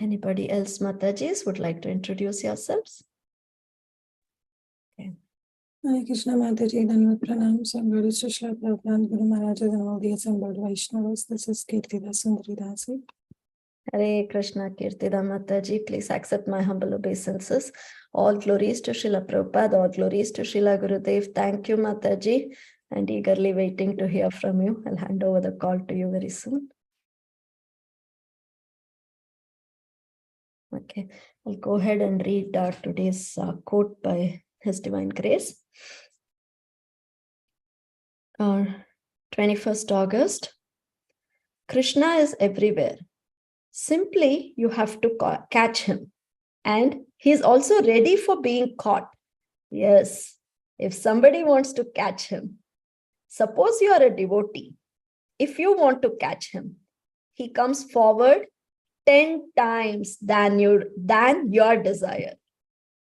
Anybody else, Matajis, would like to introduce yourselves? Okay. Hare Krishna Mataji, Dhanvat Pranam, Sundari Shishla Prabhupada, Guru Maharaja, and all the assembled Vaishnavas. This is Kirtida, Sundari, Dasi. Hare Krishna, Kirtida Mataji, please accept my humble obeisances. All glories to Srila Prabhupada, all glories to Srila Gurudev. Thank you, Mataji, and eagerly waiting to hear from you. I'll hand over the call to you very soon. Okay, I'll go ahead and read today's quote by His Divine Grace. 21st August. Krishna is everywhere. Simply, you have to catch him. And he's also ready for being caught. Yes, if somebody wants to catch him, suppose you are a devotee. If you want to catch him, he comes forward 10 times than your desire.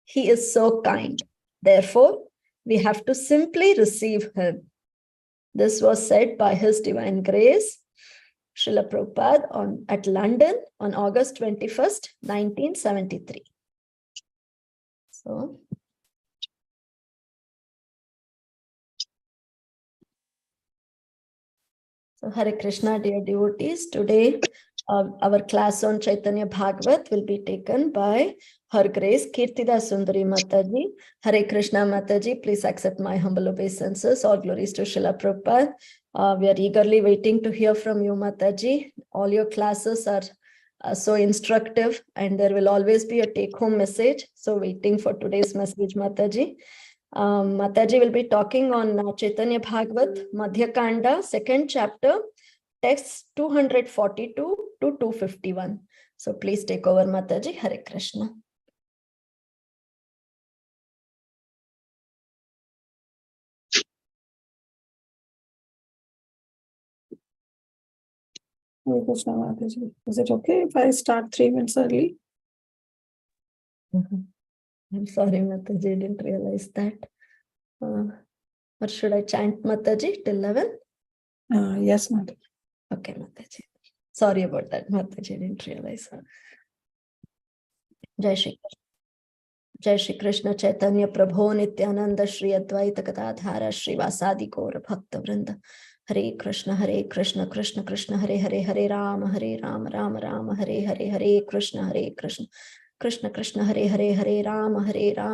He is so kind. Therefore, we have to simply receive him. This was said by His Divine Grace, Srila Prabhupada at London on August 21st, 1973. So Hare Krishna, dear devotees. Today, our class on Chaitanya Bhagavat will be taken by Her Grace Kirtida Sundari Mataji. Hare Krishna Mataji, please accept my humble obeisances. All glories to Srila Prabhupada. We are eagerly waiting to hear from you, Mataji. All your classes are so instructive, and there will always be a take-home message. So waiting for today's message, Mataji. Mataji will be talking on Chaitanya Bhagavat, Madhya Khanda, 2nd chapter, texts 242 to 251. So please take over, Mataji. Hare Krishna. Hare Krishna Mataji. Is it okay if I start 3 minutes early? I'm sorry, Mataji, I didn't realize that. Or should I chant Mataji till 11? Yes, Mataji. Okay, Mataji. Sorry about that, Mataji, I didn't realize. Jai Shri Krishna. Jai Shri Krishna Chaitanya Prabhu Nityananda Shri Advaita Gadadhara Shri Vasadi Gaura Bhakta Vrinda. Hare Krishna Krishna Krishna Hare Hare Hare Rama Rama Rama Hare Hare Hare Krishna Krishna Krishna Hare Hare Rama Rama Hare Hare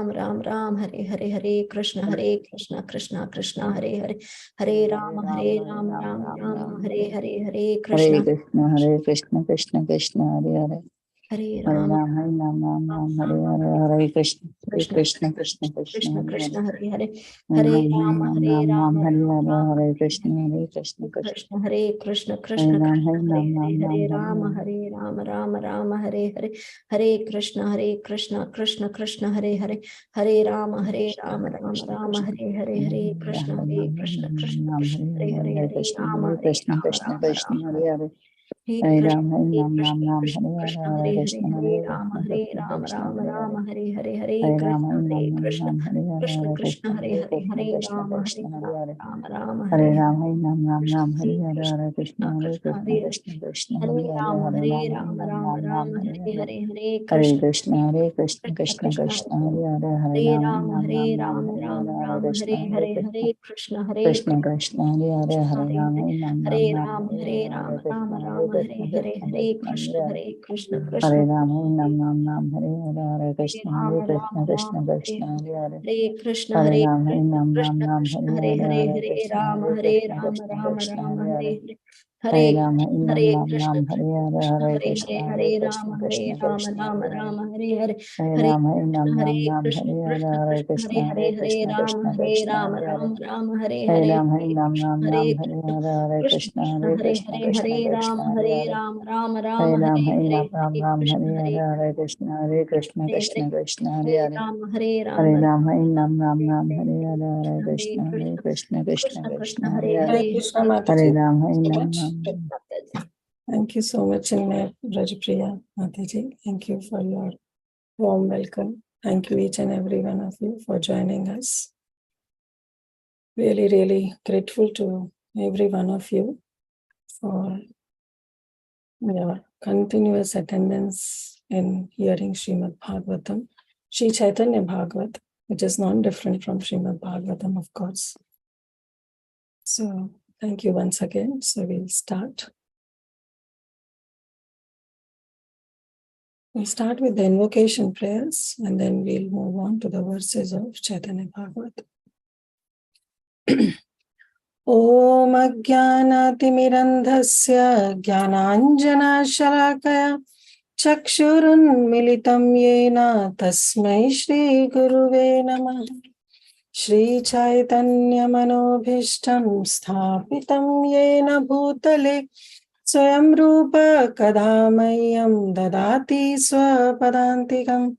Krishna Krishna Krishna Hare Rama Rama Hare Hare Krishna Krishna Krishna Hare Hare Hare Hare Rama Ram Hare Hare Krishna Krishna Krishna Hare Hare Hare Rama Ram Hare Krishna Krishna Hare Krishna Hare Hare Rama Rama Hare Hare Krishna Krishna Hare Hare Rama Rama Hare Krishna Hare Rama Krishna Krishna Hare Hare Hare Ram Krishna Hare Rama Hare Krishna Krishna Hare Rama Rama Hare Hare Ram Hare Krishna Krishna Hare Rama Rama Hare Krishna Hare Krishna Hare Rama Rama Hare Krishna Krishna Krishna Hare Hare Rama Rama Hare Krishna Hare Ram Hare Krishna Krishna Hare Hare Krishna Hare Hare Ram Krishna Hare Rama Rama Hare Hare Hare Ram Krishna Hare Hare Rama Rama Hare Hare Hare Ram Krishna Hare Hare Rama Hare Rama Hare Hare Hare Ram Hare Hare Krishna Hare Rama Hare Rama Ram Krishna Hare Krishna Hare Rama Hare Ram Hare Krishna Krishna Hare Hare Hare Krishna Hare Mataji. Ram Thank you so much, Rajapriya Mataji. Thank you for your warm welcome. Thank you each and every one of you for joining us. Really, really grateful to every one of you for your continuous attendance in hearing Srimad Bhagavatam, Sri Chaitanya Bhagavat, which is non-different from Srimad Bhagavatam, of course. So thank you once again. So we'll start. We'll start with the invocation prayers and then we'll move on to the verses of Chaitanya Bhagavat. Om Ajnanaatimirandhasya Jnananjana-shalakaya Chakshurunmilitam Yena Tasmai Shri Guruve Namah. Shri Chaitanya Manobhishtam Sthapitam Yena Bhutale Swayam Rupa Kadamayam Dadati Swapadantikam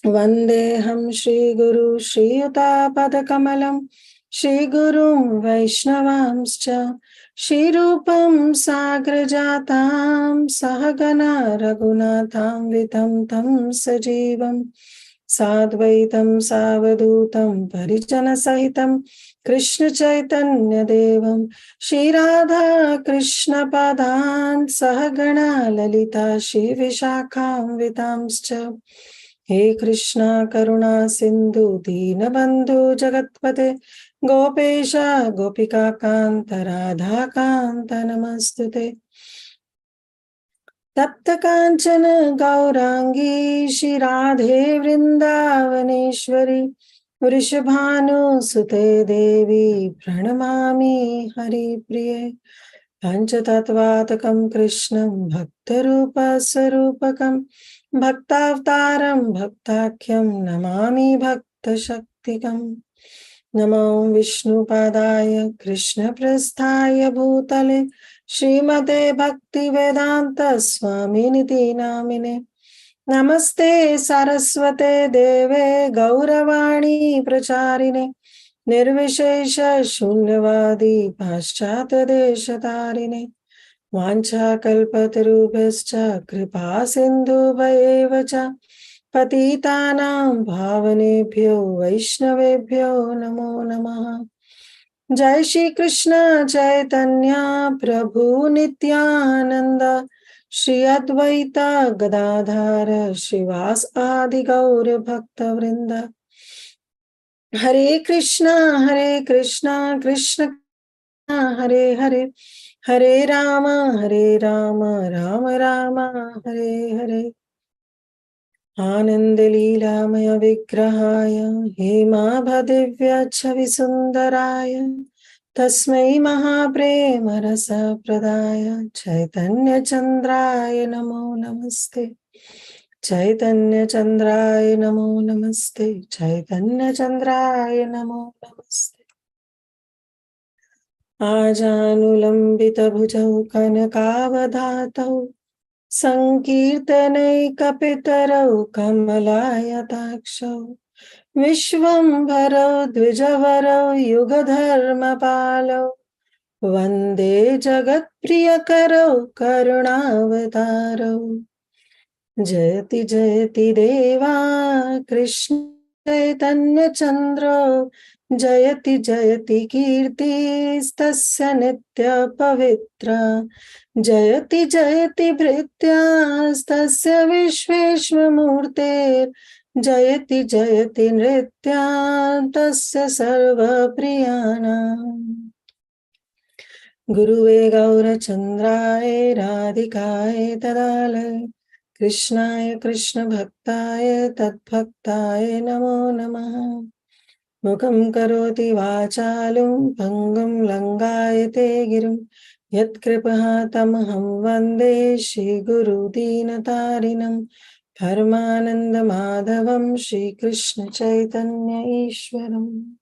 Vandeham Shri Guru Shri Yuta Padakamalam Shri Gurum Vaishnavamscha Shri Rupam Sagrajatam Sahagana Raghunatham Vitam Tam Sajivam Sadvaitam Savadutam Parijana Sahitam Krishna Chaitanya Devam Shri Radha Krishna Padan Sahagana Lalita Shri Vishakham Vitamscha He Krishna Karuna Sindhu Deenabandhu Jagatpate Gopesha Gopika Kanta Radha Kanta Namastute Tapta Kanchana Gaurangi Shri Radhe Vrindavaneshwari Vrishabhanu Sute Devi Pranamami Hari Priye Panchatattvatakam Krishnam Bhaktarupa Sarupakam Bhaktavtaram Bhaktakyam Namami Bhakta Shaktikam Namo Vishnu Padaya Krishna Prasthaya Bhutale Srimate Bhakti Vedanta Swaminiti Namine Namaste Saraswate Deve Gauravani Pracharine Nirvishesha Shunyavadi Paschata Deshatarine Vancha Kalpatarubhascha Kripa Sindhu Vaevacha Patitanam Bhavanebhyo Vaishnavebhyo Namo Namaha Jai Shri Krishna Chaitanya Prabhu Nityananda Shri Advaita Gadadhara Shivas Adi Gaura Bhakta Vrinda Hare Krishna Krishna Krishna Hare Hare Hare Rama Rama Rama Hare Hare Ananda Leelamaya Vigrahaya Hema Bhadivya Chavisundaraya Tasmai Mahaprema Rasa Pradaya Chaitanya Chandraya Namo Namaste Chaitanya Chandraya Namo Namaste Chaitanya Chandraya Namo Namaste Ajanulambita bhujau kanakavadhatau Sankirtanaikapitaro kamalayatakshav Vishvambarao dvijavarao yugadharmapalo Vande jagatpriyakarao karunavataro Jayati Jayati Deva Krishna Chaitanya Chandra Jayati Jayati Kirti Stasya Nitya Pavitra Jayati Jayati Bhritya Stasya Vishveshwamurte Jayati Jayati Nritya Tasya Sarva Priyana Guruve Gaura Chandraye Radhikaye Tadale Krishnaya Krishna Bhaktaya Tadbhaktaya Namo Namaha Mukam Karoti Vachalum Pangam Langayate Girim Yat Kripaha Tamaham Vande Shri Guru Dinatarinam Paramananda Madhavam Shri Krishna Chaitanya Ishwaram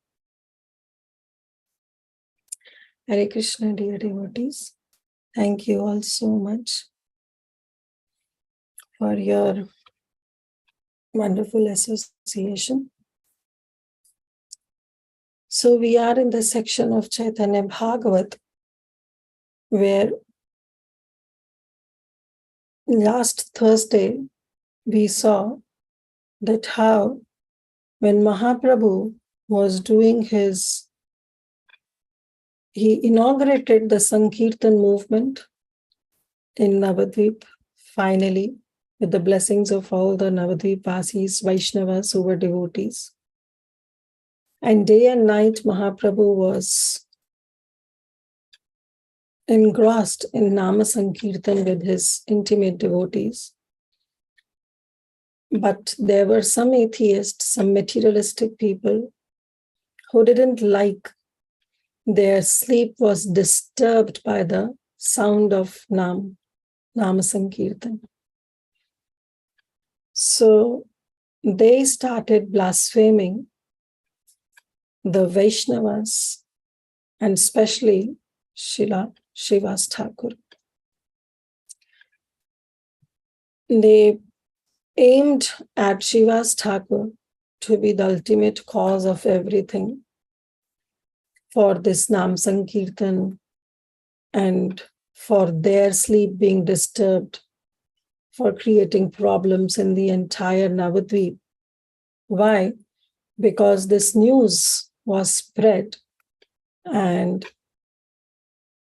Hare Krishna, dear devotees. Thank you all so much for your wonderful association. So we are in the section of Chaitanya Bhagavat where last Thursday we saw that how when Mahaprabhu was doing he inaugurated the Sankirtan movement in Navadvip finally, with the blessings of all the Navadvip Vasis, Vaishnavas who were devotees. And day and night, Mahaprabhu was engrossed in Nama Sankirtan with his intimate devotees. But there were some atheists, some materialistic people who didn't like their sleep was disturbed by the sound of Nama Sankirtan. So they started blaspheming the Vaishnavas and especially Srivas Thakur. They aimed at Srivas Thakur to be the ultimate cause of everything for this Nam Sankirtan and for their sleep being disturbed, for creating problems in the entire Navadvip. Why? Because this news was spread and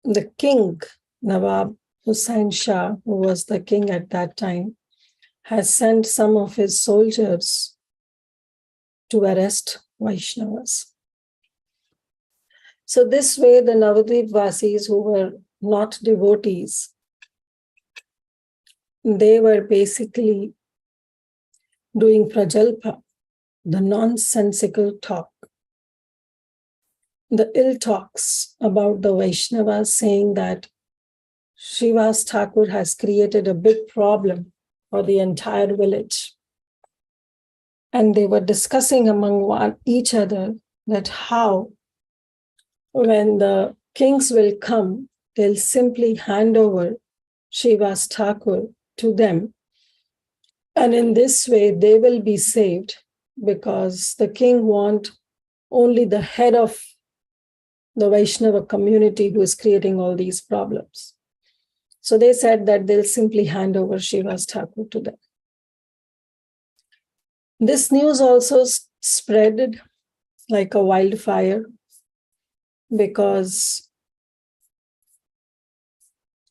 the king, Nawab Hussain Shah, who was the king at that time, has sent some of his soldiers to arrest Vaishnavas. So this way, the Navadvip Vasis who were not devotees, they were basically doing prajalpa, the nonsensical talk, the ill talks about the Vaishnavas, saying that Srivas Thakur has created a big problem for the entire village. And they were discussing among each other that how, when the kings will come, they'll simply hand over Srivas Thakur to them. And in this way, they will be saved because the king wants only the head of the Vaishnava community who is creating all these problems. So they said that they'll simply hand over Srivas Thakur to them. This news also spread like a wildfire because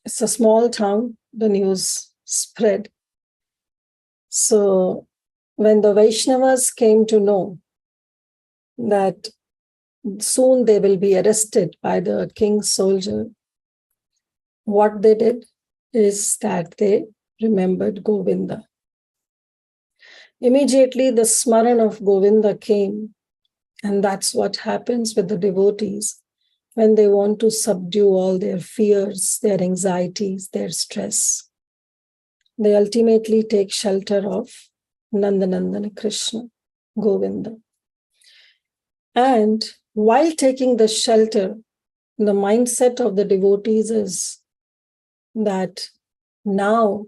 it's a small town, the news spread. So when the Vaishnavas came to know that soon they will be arrested by the king's soldier, what they did is that they remembered Govinda. Immediately the smaran of Govinda came, and that's what happens with the devotees when they want to subdue all their fears, their anxieties, their stress. They ultimately take shelter of Nandanandana Krishna, Govinda. And while taking the shelter, the mindset of the devotees is that now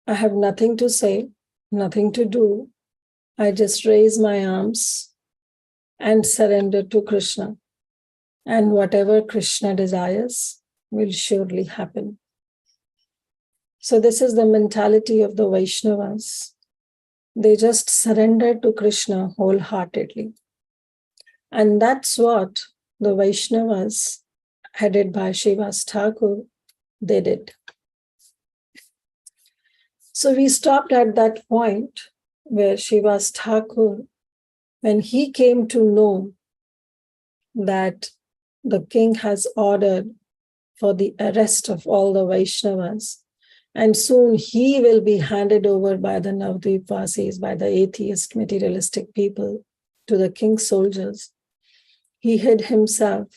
I have nothing to say, nothing to do. I just raise my arms and surrender to Krishna. And whatever Krishna desires will surely happen. So this is the mentality of the Vaishnavas. They just surrender to Krishna wholeheartedly. And that's what the Vaishnavas, headed by Srivas Thakur, they did. So we stopped at that point where Srivas Thakur, when he came to know that the king has ordered for the arrest of all the Vaishnavas, and soon he will be handed over by the Navadvip Vasis, by the atheist, materialistic people, to the king's soldiers. He hid himself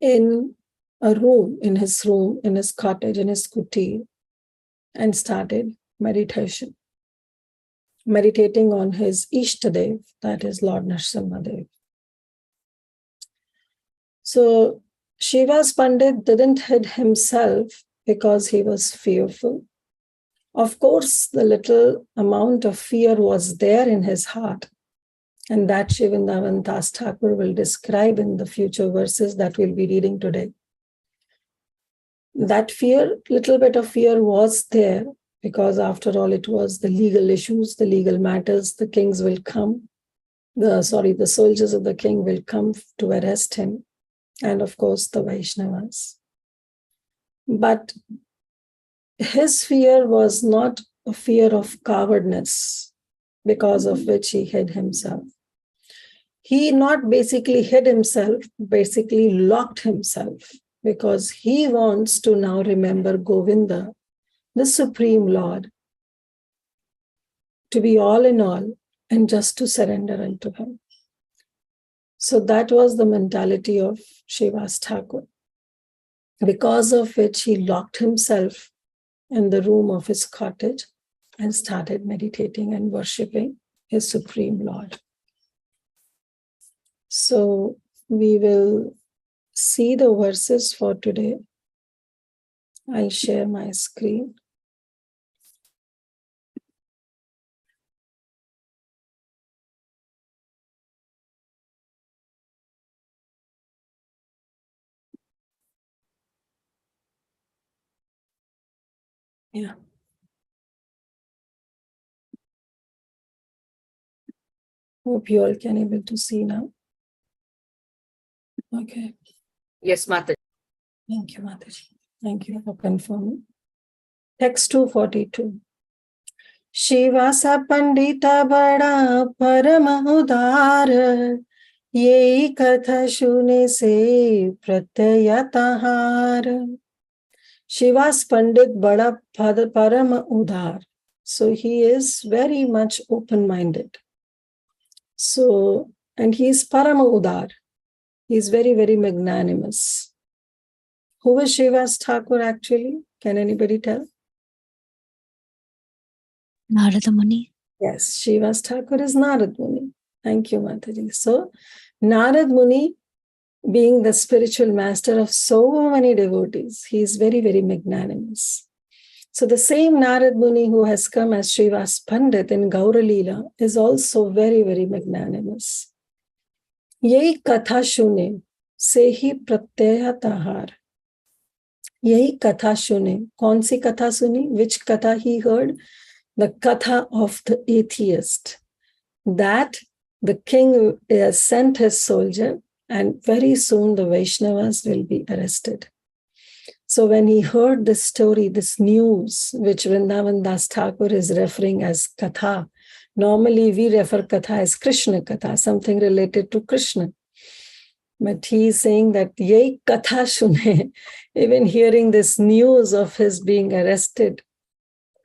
in a room, in his cottage, in his kutir, and started meditation, meditating on his Ishtadev, that is Lord Nrsimhadev. So Srivas Pandit didn't hide himself because he was fearful. Of course, the little amount of fear was there in his heart, and that Sri Vrindavan Das Thakur will describe in the future verses that we'll be reading today. That fear, little bit of fear was there because after all, it was the legal issues, the legal matters. The kings will come, the soldiers of the king will come to arrest him. And of course, the Vaishnavas. But his fear was not a fear of cowardness, because of which he hid himself. He not basically hid himself, basically locked himself, because he wants to now remember Govinda, the Supreme Lord, to be all in all and just to surrender unto him. So that was the mentality of Srivas Thakur, because of which he locked himself in the room of his cottage and started meditating and worshipping his Supreme Lord. So we will see the verses for today. I'll share my screen. Yeah. Hope you all can able to see now. Okay. Yes, Mata. Thank you, Mataji. Thank you for confirming. Text 242. शिवासा Pandita बड़ा परम उदार, यही कथा सुने से प्रत्ययतहार. Shiva's Pandit bada parama udar. So he is very much open-minded. So, and he is parama udar. He is very, very magnanimous. Who is Srivas Thakur actually? Can anybody tell? Narada Muni. Yes, Srivas Thakur is Narad Muni. Thank you, Mataji. So, Narad Muni, being the spiritual master of so many devotees, he is very, very magnanimous. So the same Narad Muni who has come as Srivas Pandit in Gaura Leela is also very, very magnanimous. Yehi katha shune, sehi pratyayatahar. Yehi katha shune. Kaun si katha suni? Which katha he heard? The katha of the atheist. That the king sent his soldier and very soon the Vaishnavas will be arrested. So when he heard this story, this news, which Vrindavan Das Thakur is referring as Katha, normally we refer Katha as Krishna Katha, something related to Krishna. But he is saying that Yei Katha Shune, even hearing this news of his being arrested,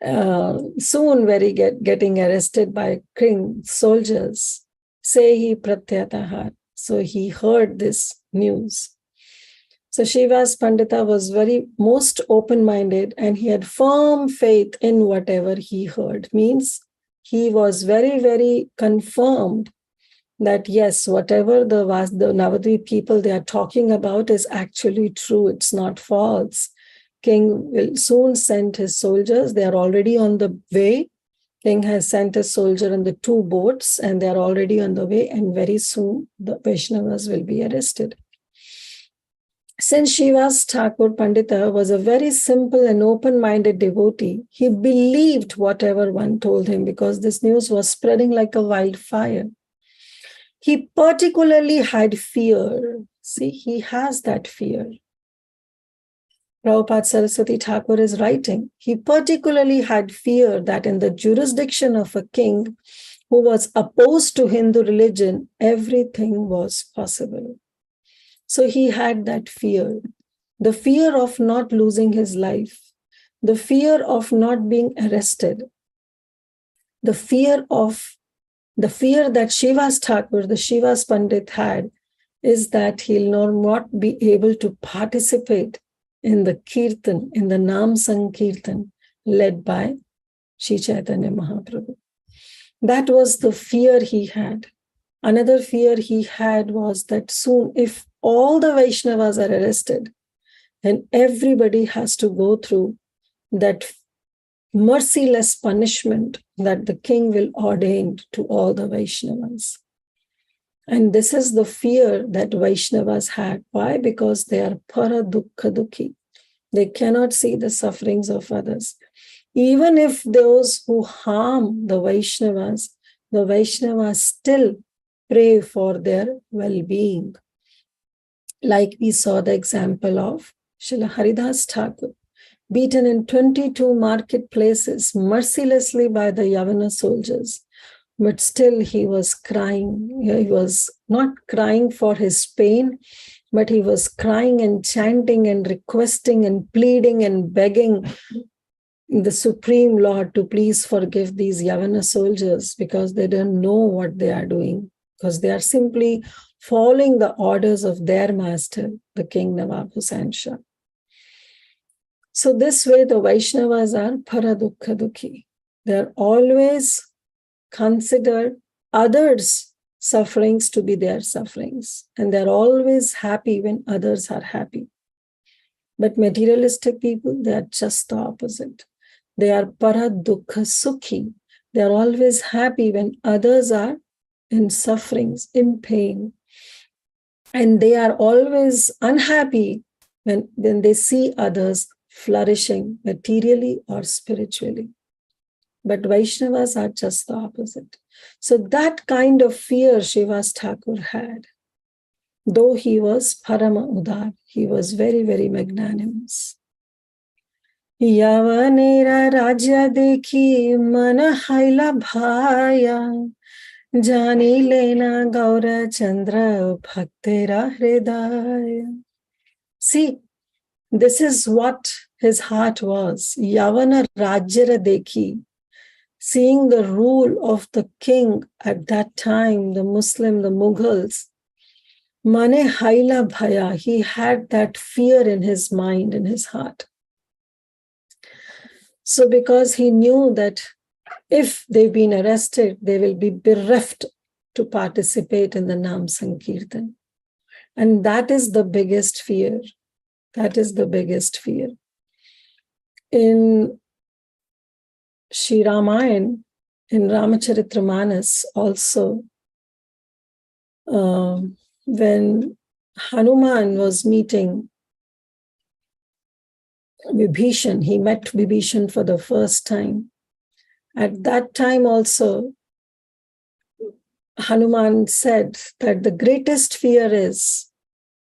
soon very getting arrested by king soldiers, Sehi Pratyatahar. So he heard this news. So Srivas Pandita was very most open-minded and he had firm faith in whatever he heard. Means he was very, very confirmed that yes, whatever the Navadvip people they are talking about is actually true. It's not false. King will soon send his soldiers. They are already on the way. King has sent a soldier in the 2 boats and they are already on the way. And very soon the Vaishnavas will be arrested. Since Srivas Thakur Pandita was a very simple and open-minded devotee, he believed whatever one told him because this news was spreading like a wildfire. He particularly had fear. See, he has that fear. Prabhupada Saraswati Thakur is writing, he particularly had fear that in the jurisdiction of a king who was opposed to Hindu religion, everything was possible. So he had that fear, the fear of not losing his life, the fear of not being arrested, the fear that Srivas Thakur, the Srivas Pandit had, is that he'll not be able to participate in the Kirtan, in the Nam Sankirtan led by Sri Caitanya Mahaprabhu. That was the fear he had. Another fear he had was that soon, if all the Vaishnavas are arrested, then everybody has to go through that merciless punishment that the king will ordain to all the Vaishnavas. And this is the fear that Vaishnavas had. Why? Because they are para dukkha dukhi. They cannot see the sufferings of others. Even if those who harm the Vaishnavas still pray for their well-being. Like we saw the example of Srila Haridas Thakur. beaten in 22 marketplaces mercilessly by the Yavana soldiers. But still he was crying. He was not crying for his pain, but he was crying and chanting and requesting and pleading and begging the Supreme Lord to please forgive these Yavana soldiers, because they don't know what they are doing, because they are simply following the orders of their master, the King Nawab Hussain Shah. So this way the Vaishnavas are paradukha dukhi. They are always considered others' sufferings to be their sufferings, and they're always happy when others are happy. But materialistic people, they are just the opposite. They are paradukha sukhi. They are always happy when others are in sufferings, in pain. And they are always unhappy when they see others flourishing materially or spiritually. But Vaishnavas are just the opposite. So that kind of fear Srivas Thakur had. Though he was Parama Udar, he was very, very magnanimous. Yavanera Raja Dekhi Mana Haila Bhaya Jani Lena Gaura Chandra Bhaktera Hridaya. See, this is what his heart was. Yavana Rajyara Dekhi, seeing the rule of the king at that time, the Muslim, the Mughals, Mane Haila Bhaya, he had that fear in his mind, in his heart. So because he knew that if they've been arrested, they will be bereft to participate in the Nam Sankirtan. And that is the biggest fear. That is the biggest fear. In Shri Ramayan, in Ramacharitra also, when Hanuman was meeting Vibhishan, he met Vibhishan for the first time. At that time also, Hanuman said that the greatest fear is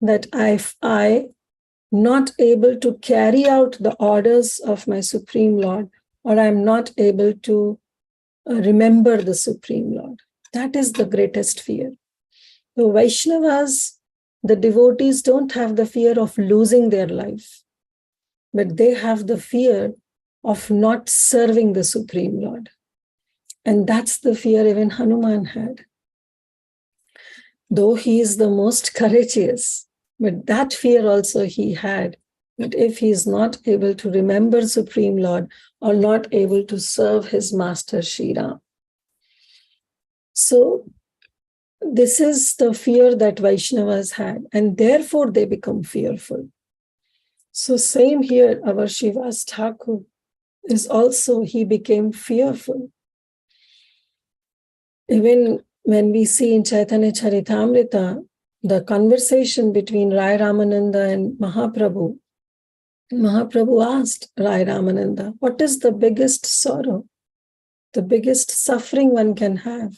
that I not able to carry out the orders of my Supreme Lord, or I'm not able to remember the Supreme Lord. That is the greatest fear. The Vaishnavas, the devotees, don't have the fear of losing their life, but they have the fear of not serving the Supreme Lord. And that's the fear even Hanuman had. Though he is the most courageous, but that fear also he had, that if he is not able to remember Supreme Lord or not able to serve his master Shri Ram. So this is the fear that Vaishnavas had, and therefore they become fearful. So same here, our Srivas Thakur is also, he became fearful. Even when we see in Chaitanya Charitamrita, the conversation between Rai Ramananda and Mahaprabhu, Mahaprabhu asked Rai Ramananda, what is the biggest sorrow, the biggest suffering one can have?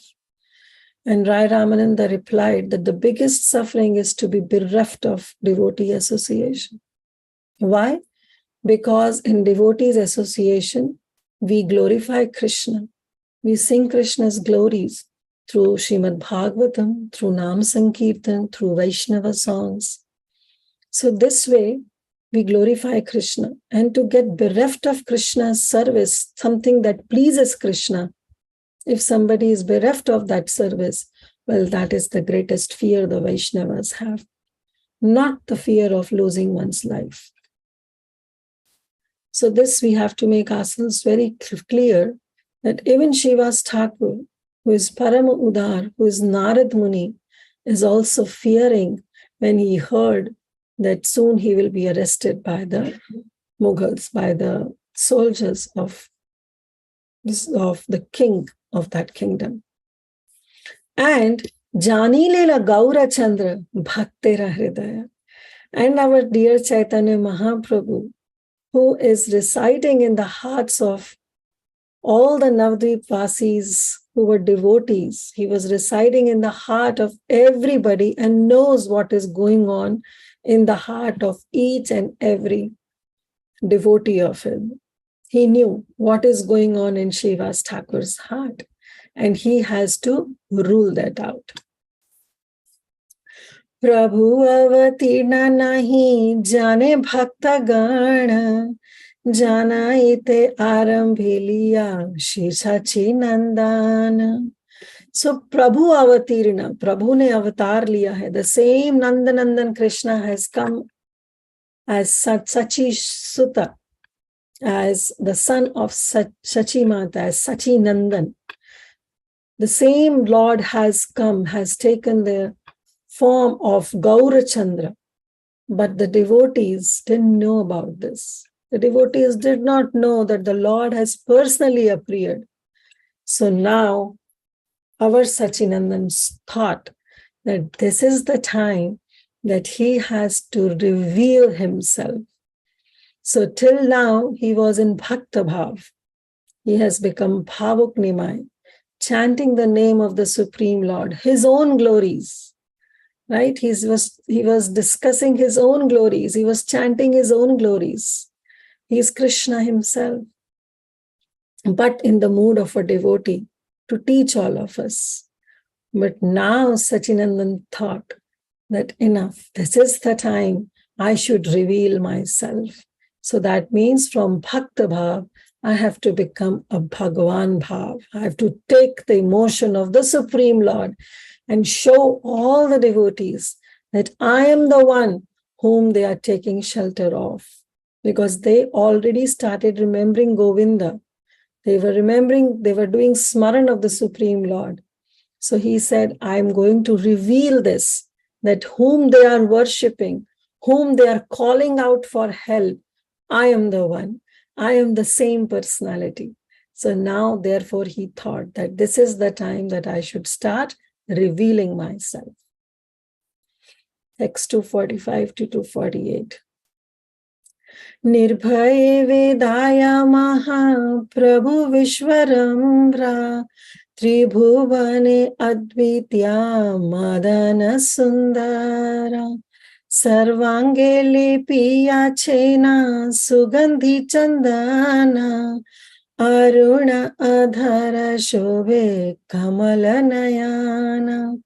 And Rai Ramananda replied that the biggest suffering is to be bereft of devotee association. Why? Because in devotees association, we glorify Krishna. We sing Krishna's glories through Srimad Bhagavatam, through Nam Sankirtan, through Vaishnava songs. So this way, we glorify Krishna. And to get bereft of Krishna's service, something that pleases Krishna, if somebody is bereft of that service, well, that is the greatest fear the Vaishnavas have, not the fear of losing one's life. So this we have to make ourselves very clear, that even Srivas Thakur, who is Parama Udar, who is Narad Muni, is also fearing when he heard that soon he will be arrested by the Mughals, by the soldiers of the king of that kingdom. And Jani Lela Gaura Chandra Bhaktera Hridaya. And our dear Chaitanya Mahaprabhu, who is residing in the hearts of all the Navadvip Vasis who were devotees. He was residing in the heart of everybody and knows what is going on in the heart of each and every devotee of him. He knew what is going on in Srivas Thakur's heart, and he has to rule that out. Prabhu avatirna nahi jane bhakta gana jana ite arambhi liya Shri Sachi Nandana. So Prabhu avatirna, Prabhu ne avatar liya hai. The same Nandanandan Krishna has come as Sachi Sutta, as the son of Sachi Mata, as Sachi Nandan. The same Lord has come, has taken the form of Gaurachandra, but the devotees didn't know about this. The devotees did not know that the Lord has personally appeared. So now our Sachinandan thought that this is the time that he has to reveal himself. So till now, he was in Bhakta Bhav. He has become Bhavuk Nimai, chanting the name of the Supreme Lord, his own glories, right? He was discussing his own glories. He was chanting his own glories. He is Krishna himself, but in the mood of a devotee to teach all of us. But now Sachinandan thought that enough, this is the time I should reveal myself. So that means from Bhakta Bhav, I have to become a Bhagavan Bhav. I have to take the emotion of the Supreme Lord and show all the devotees that I am the one whom they are taking shelter of. Because they already started remembering Govinda. They were doing Smaran of the Supreme Lord. So he said, I'm going to reveal this, that whom they are worshipping, whom they are calling out for help, I am the one. I am the same personality. So now, therefore, he thought that this is the time that I should start revealing myself. Text 245 to 248. Nirbhaye Vedaya Maha Prabhu Vishwarambra Tribhuvane Advitya Madana Sundara Sarvange Lepiya Chena Sugandhi Chandana Aruna Adhara Shobhe Kamala Nayana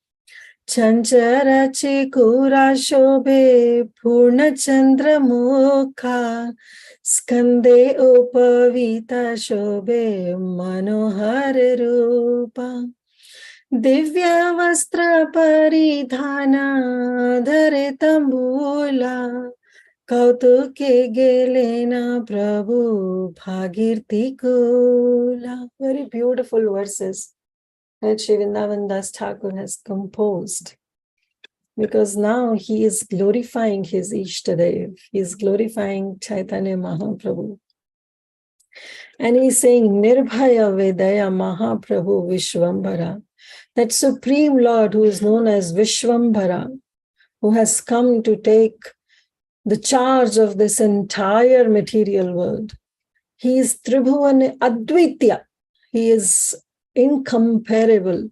Chanchara Chikura Shobhe Purna Chandra Mukha Skande Upavita Shobhe Manohar Rupa Divya Vastra Paridhana Dhare Tambula Kautuke Gelena Prabhu Bhagirti Kula. Very beautiful verses that Sri Vrindavan Das Thakur has composed, because now he is glorifying his Ishtadev, he is glorifying Chaitanya Mahaprabhu. And he's saying, Nirbhaya Vedaya Mahaprabhu Vishwambhara, that Supreme Lord who is known as Vishwambhara, who has come to take the charge of this entire material world. He is Tribhuvan Advitya, he is incomparable,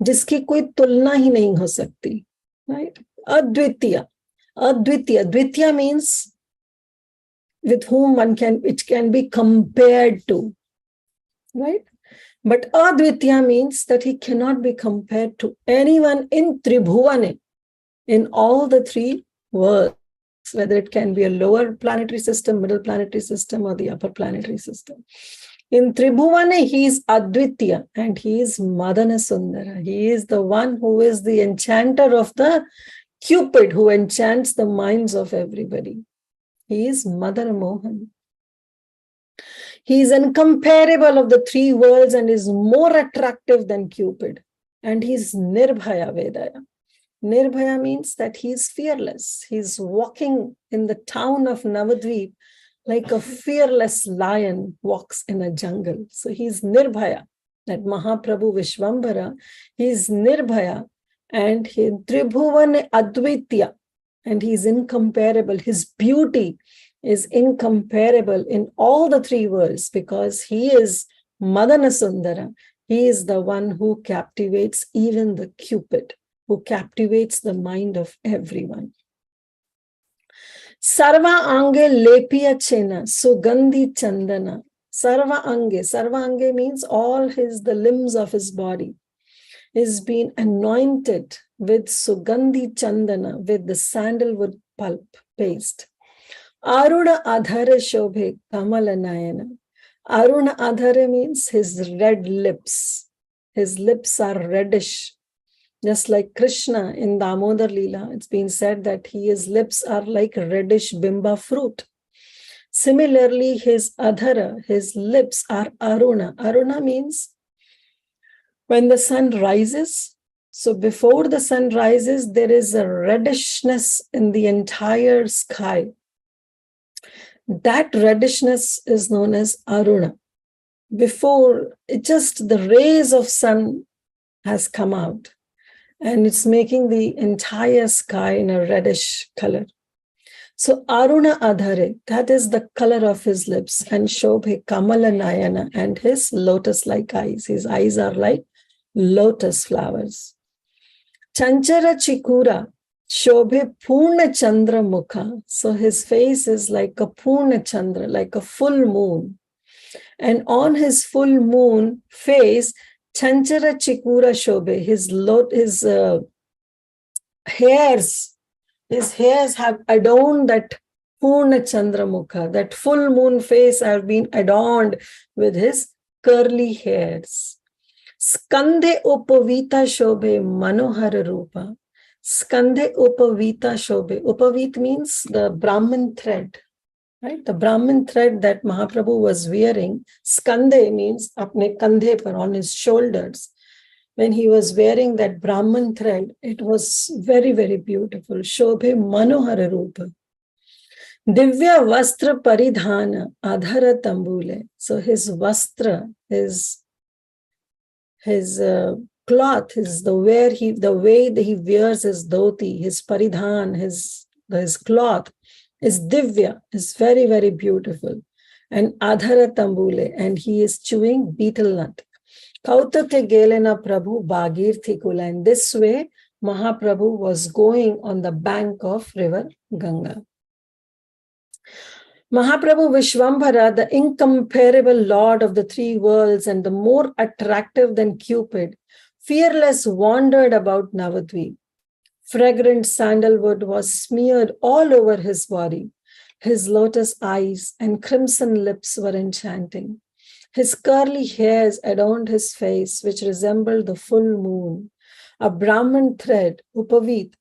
जिसकी कोई तुलना ही नहीं हो सकती, right? Advitya. Advitya means with whom it can be compared to, right? But Advitya means that he cannot be compared to anyone in Tribhuvane, in all the three worlds, whether it can be a lower planetary system, middle planetary system, or the upper planetary system. In Tribhuvane, he is Advitya and he is Madana Sundara. He is the one who is the enchanter of the Cupid, who enchants the minds of everybody. He is Madana Mohan. He is incomparable of the three worlds and is more attractive than Cupid. And he is Nirbhaya Vedaya. Nirbhaya means that he is fearless. He is walking in the town of Navadvip like a fearless lion walks in a jungle. So he is Nirbhaya, that Mahaprabhu Vishwambhara. He is Nirbhaya and he Tribhuvan Advitya, and he is incomparable. His beauty is incomparable in all the three worlds because he is Madana Sundara. He is the one who captivates even the Cupid, who captivates the mind of everyone. Sarva ange lepya chena, sugandhi chandana. Sarva ange means all the limbs of his body is being anointed with sugandhi chandana, with the sandalwood pulp paste. Aruna adhara shobhe kamala nayana. Aruna adhara means his red lips. His lips are reddish. Just like Krishna in Damodar Leela, it's been said that his lips are like reddish bimba fruit. Similarly, his adhara, his lips are aruna. Aruna means when the sun rises. So before the sun rises, there is a reddishness in the entire sky. That reddishness is known as aruna. Before, just the rays of sun has come out, and it's making the entire sky in a reddish color. So Aruna Adhare, that is the color of his lips, and Shobhe Kamala Nayana, and his lotus-like eyes. His eyes are like lotus flowers. Chanchara Chikura, Shobhe Purna Chandra Mukha. So his face is like a Purna Chandra, like a full moon. And on his full moon face, Chanchara Chikura Shobhe, his hairs have adorned that Purna Chandra Mukha, that full moon face have been adorned with his curly hairs. Skandhe Upavita Shobhe Manohara Rupa. Skandhe Upavita Shobhe. Upavit means the Brahmin thread, right? The Brahmin thread that Mahaprabhu was wearing. Skandhe means apne kandhe par, on his shoulders. When he was wearing that Brahmin thread, it was very, very beautiful. Shobhe Manohara Rupa. Divya Vastra Paridhana Adhara Tambule. So his Vastra, his cloth, the way that he wears his dhoti, his paridhan, his cloth is divya, is very, very beautiful. And adhara tambule, and he is chewing betel nut. Kautake gelena Prabhu Bhagirthi Kula. And this way, Mahaprabhu was going on the bank of river Ganga. Mahaprabhu Vishwambhara, the incomparable lord of the three worlds and the more attractive than Cupid, fearless wandered about Navadvip. Fragrant sandalwood was smeared all over his body. His lotus eyes and crimson lips were enchanting. His curly hairs adorned his face, which resembled the full moon. A Brahmin thread, Upavit,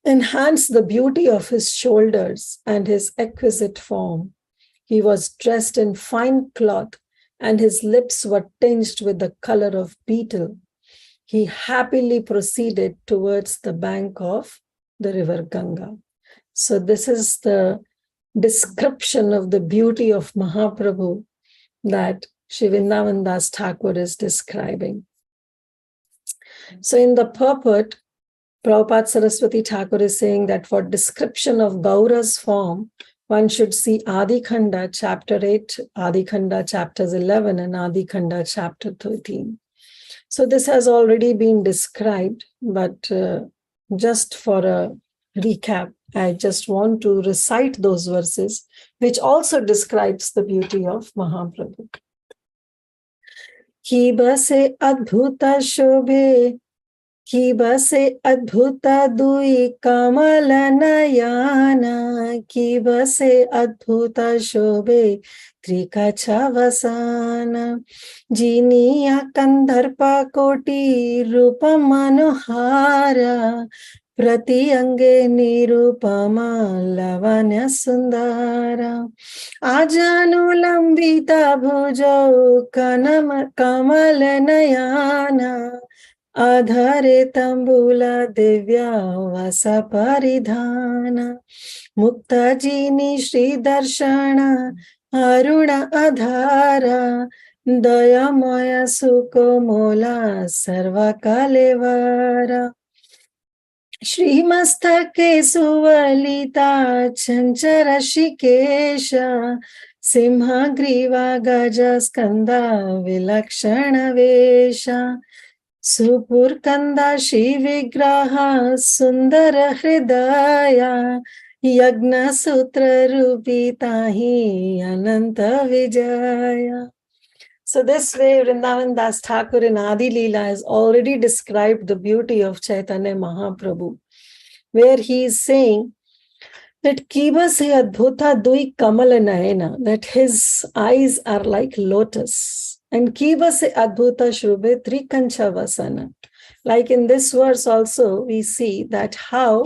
enhanced the beauty of his shoulders and his exquisite form. He was dressed in fine cloth, and his lips were tinged with the color of betel. He happily proceeded towards the bank of the river Ganga. So this is the description of the beauty of Mahaprabhu that Shri Vrindavan Das Thakur is describing. So in the purport, Prabhupada Saraswati Thakur is saying that for description of Gaura's form, one should see Adi Khanda chapter 8, Adi Khanda chapters 11, and Adi Khanda chapter 13. So this has already been described, but just for a recap, I just want to recite those verses, which also describes the beauty of Mahaprabhu. Ki base adbhuta shobhe, ki base adbhuta dui kamala nayana, ki base adbhuta shobhe trikacha vasana, jiniya kandharpa koti rupa manohara, prati ange nirupama lavanya sundara, ajanu lambita bhujau kamal nayana, adhare tambula divya vasa paridhana, mukta jini shri darshana aruna adhara, daya maya sukho mola sarva kalevara, Shrimastake suvalita chanchara shikesha, simha griva gaja skanda vilakshana vesha, supur kanda shivigraha sundara hridaya, Yagna Sutra Rupitahi Ananta Vijaya. So this way, Vrindavan Das Thakur in Adi Leela has already described the beauty of Chaitanya Mahaprabhu, where he is saying that Kiba se adbhuta dui kamala nayana, that his eyes are like lotus. And Kiba se adbhuta shubhe trikancha vasana. Like in this verse also, we see that how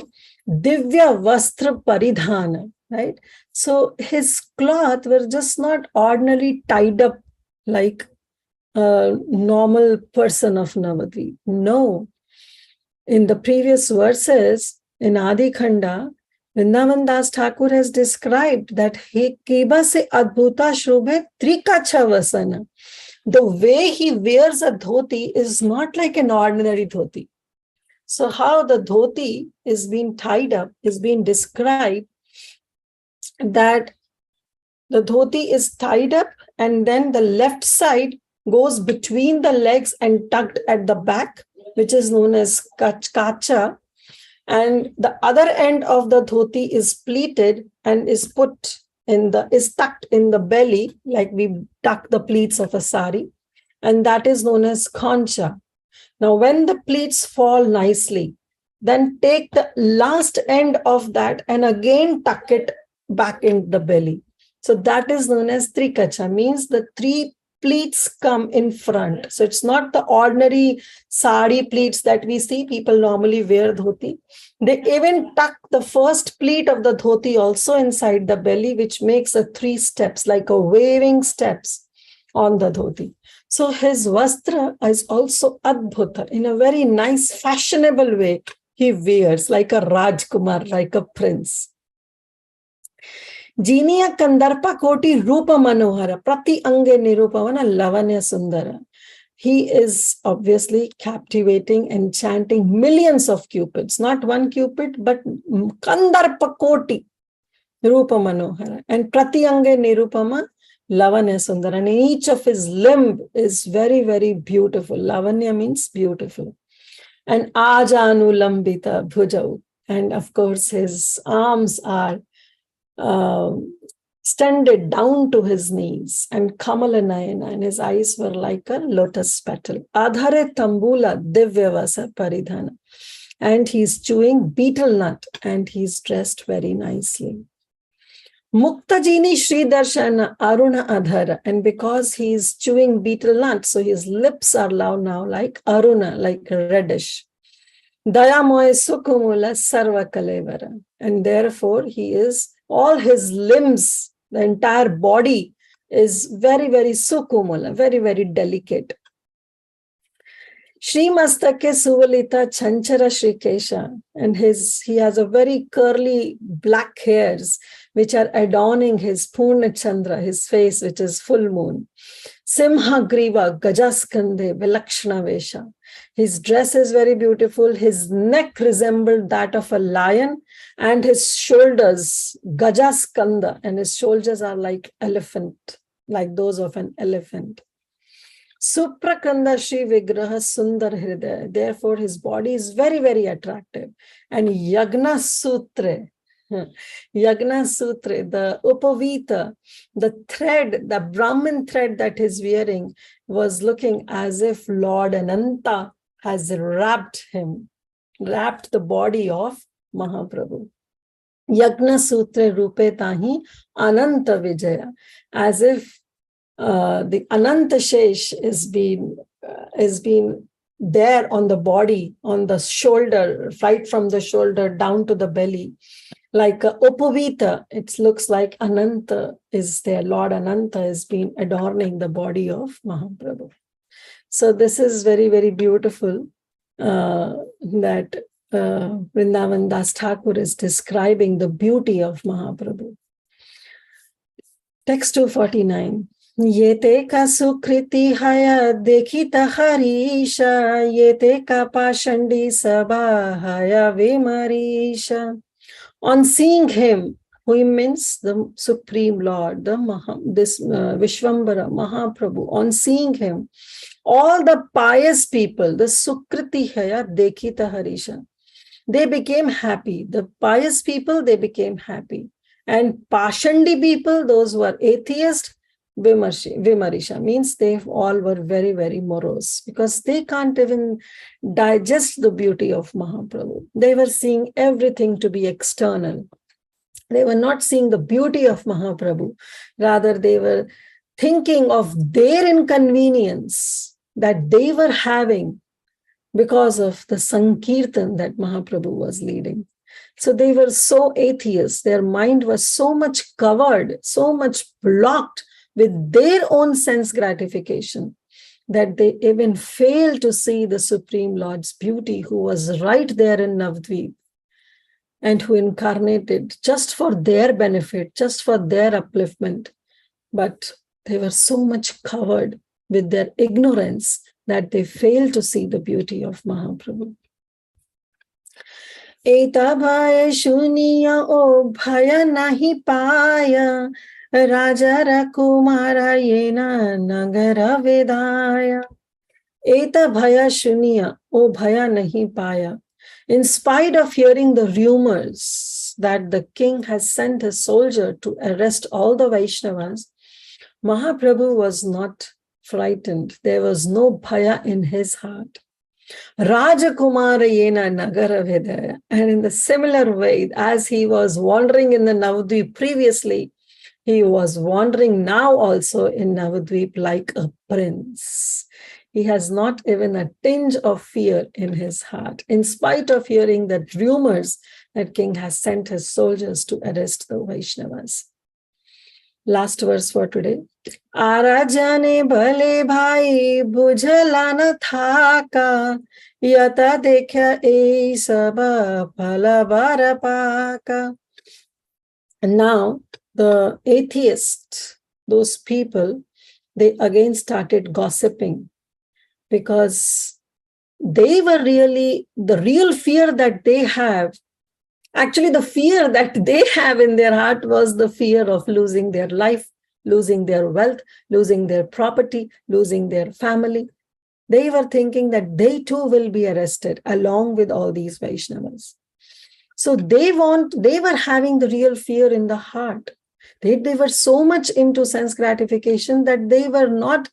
Divya Vastra Paridhana, right? So his cloth were just not ordinarily tied up like a normal person of Navadvip. No. In the previous verses, in Adi Khanda, Vrindavan Das Thakur has described that he Kiba se adbhuta shubhe trikacha vasana. The way he wears a dhoti is not like an ordinary dhoti. So how the dhoti is being tied up is being described that the dhoti is tied up and then the left side goes between the legs and tucked at the back, which is known as kacha. And the other end of the dhoti is pleated and is tucked in the belly, like we tuck the pleats of a sari. And that is known as concha. Now, when the pleats fall nicely, then take the last end of that and again tuck it back in the belly. So that is known as trikacha, means the three pleats come in front. So it's not the ordinary sari pleats that we see people normally wear dhoti. They even tuck the first pleat of the dhoti also inside the belly, which makes a 3 steps, like a waving steps on the dhoti. So his vastra is also adbhuta, in a very nice, fashionable way. He wears like a Rajkumar, like a prince. Jiniya Kandarpa Koti Rupa Manohara, Prati Ange Nirupavana Lavanya Sundara. He is obviously captivating, enchanting millions of cupids, not one cupid, but Kandarpa Koti Rupa Manohara. And Prati Ange Nirupama Lavanya Sundara. And each of his limb is very, very beautiful. Lavanya means beautiful. And Ajanu Lambita Bhujau. And of course, his arms are extended down to his knees, and Kamalanayana, and his eyes were like a lotus petal. Adhare Tambula Divyavasa Paridhana. And he's chewing betel nut, and he's dressed very nicely. Muktajini Shri Darshana Aruna Adhara. And because he's chewing betel nut, so his lips are now like Aruna, like reddish. Dayamoy Sukumula Sarva Kalevara. And therefore he is, all his limbs, the entire body is very, very sukumula, very, very delicate. Shri Mastake Suvalita Chanchara Shri Kesha. And he has a very curly black hairs, which are adorning his Purna Chandra, his face, which is full moon. Simha Griva Gajaskande Vilakshana Vesha. His dress is very beautiful. His neck resembled that of a lion, and his shoulders, Gajaskanda, and his shoulders are like elephant, like those of an elephant. Suprakanda Shri Vigraha Sundar Hridaya. Therefore, his body is very, very attractive. And Yagna Sutre, the Upavita, the thread, the Brahmin thread that he's wearing was looking as if Lord Ananta has wrapped the body of Mahaprabhu. Yagna Sutre Rupe Tahi Ananta Vijaya, as if the Ananta Shesh is being there on the body, on the shoulder, right from the shoulder down to the belly. Like Upavita, it looks like Ananta is there. Lord Ananta is being adorning the body of Mahaprabhu. So this is very, very beautiful that Vrindavan Das Thakur is describing the beauty of Mahaprabhu. Text 249. Yete ka sukriti haya dekhita harisha, yete ka pashandi sabha haya vimarisha. On seeing him, who means the Supreme Lord, Vishwambara, Mahaprabhu, on seeing him, all the pious people, the Sukriti Haya Dekhita Harisha, they became happy. The pious people, they became happy. And Pashandi people, those who are atheist, Vimarisha, means they all were very, very morose because they can't even digest the beauty of Mahaprabhu. They were seeing everything to be external. They were not seeing the beauty of Mahaprabhu. Rather, they were thinking of their inconvenience that they were having because of the Sankirtan that Mahaprabhu was leading. So they were so atheist. Their mind was so much covered, so much blocked with their own sense gratification that they even failed to see the Supreme Lord's beauty, who was right there in Navadvip and who incarnated just for their benefit, just for their upliftment. But they were so much covered with their ignorance that they failed to see the beauty of Mahaprabhu. Eta bhaya shuniya o bhaya nahi paya, Raja Rakumara yena nagara vedaya. Eta bhaya shuniya o bhaya nahi paya. In spite of hearing the rumors that the king has sent a soldier to arrest all the Vaishnavas, Mahaprabhu was not frightened. There was no bhaya in his heart. Rajakumara yena nagara vedaya. And in the similar way, as he was wandering in the Navadvip previously, he was wandering now also in Navadvip like a prince. He has not even a tinge of fear in his heart, in spite of hearing that rumors that king has sent his soldiers to arrest the Vaishnavas. Last verse for today. Arajane bhale bhai bujhalana thaka, yata dekhya ei saba phalabara paka. And now the atheists, those people, they again started gossiping because they were really, the real fear that they have, actually the fear that they have in their heart was the fear of losing their life, losing their wealth, losing their property, losing their family. They were thinking that they too will be arrested along with all these Vaishnavas. So they were having the real fear in the heart. They were so much into sense gratification that they were not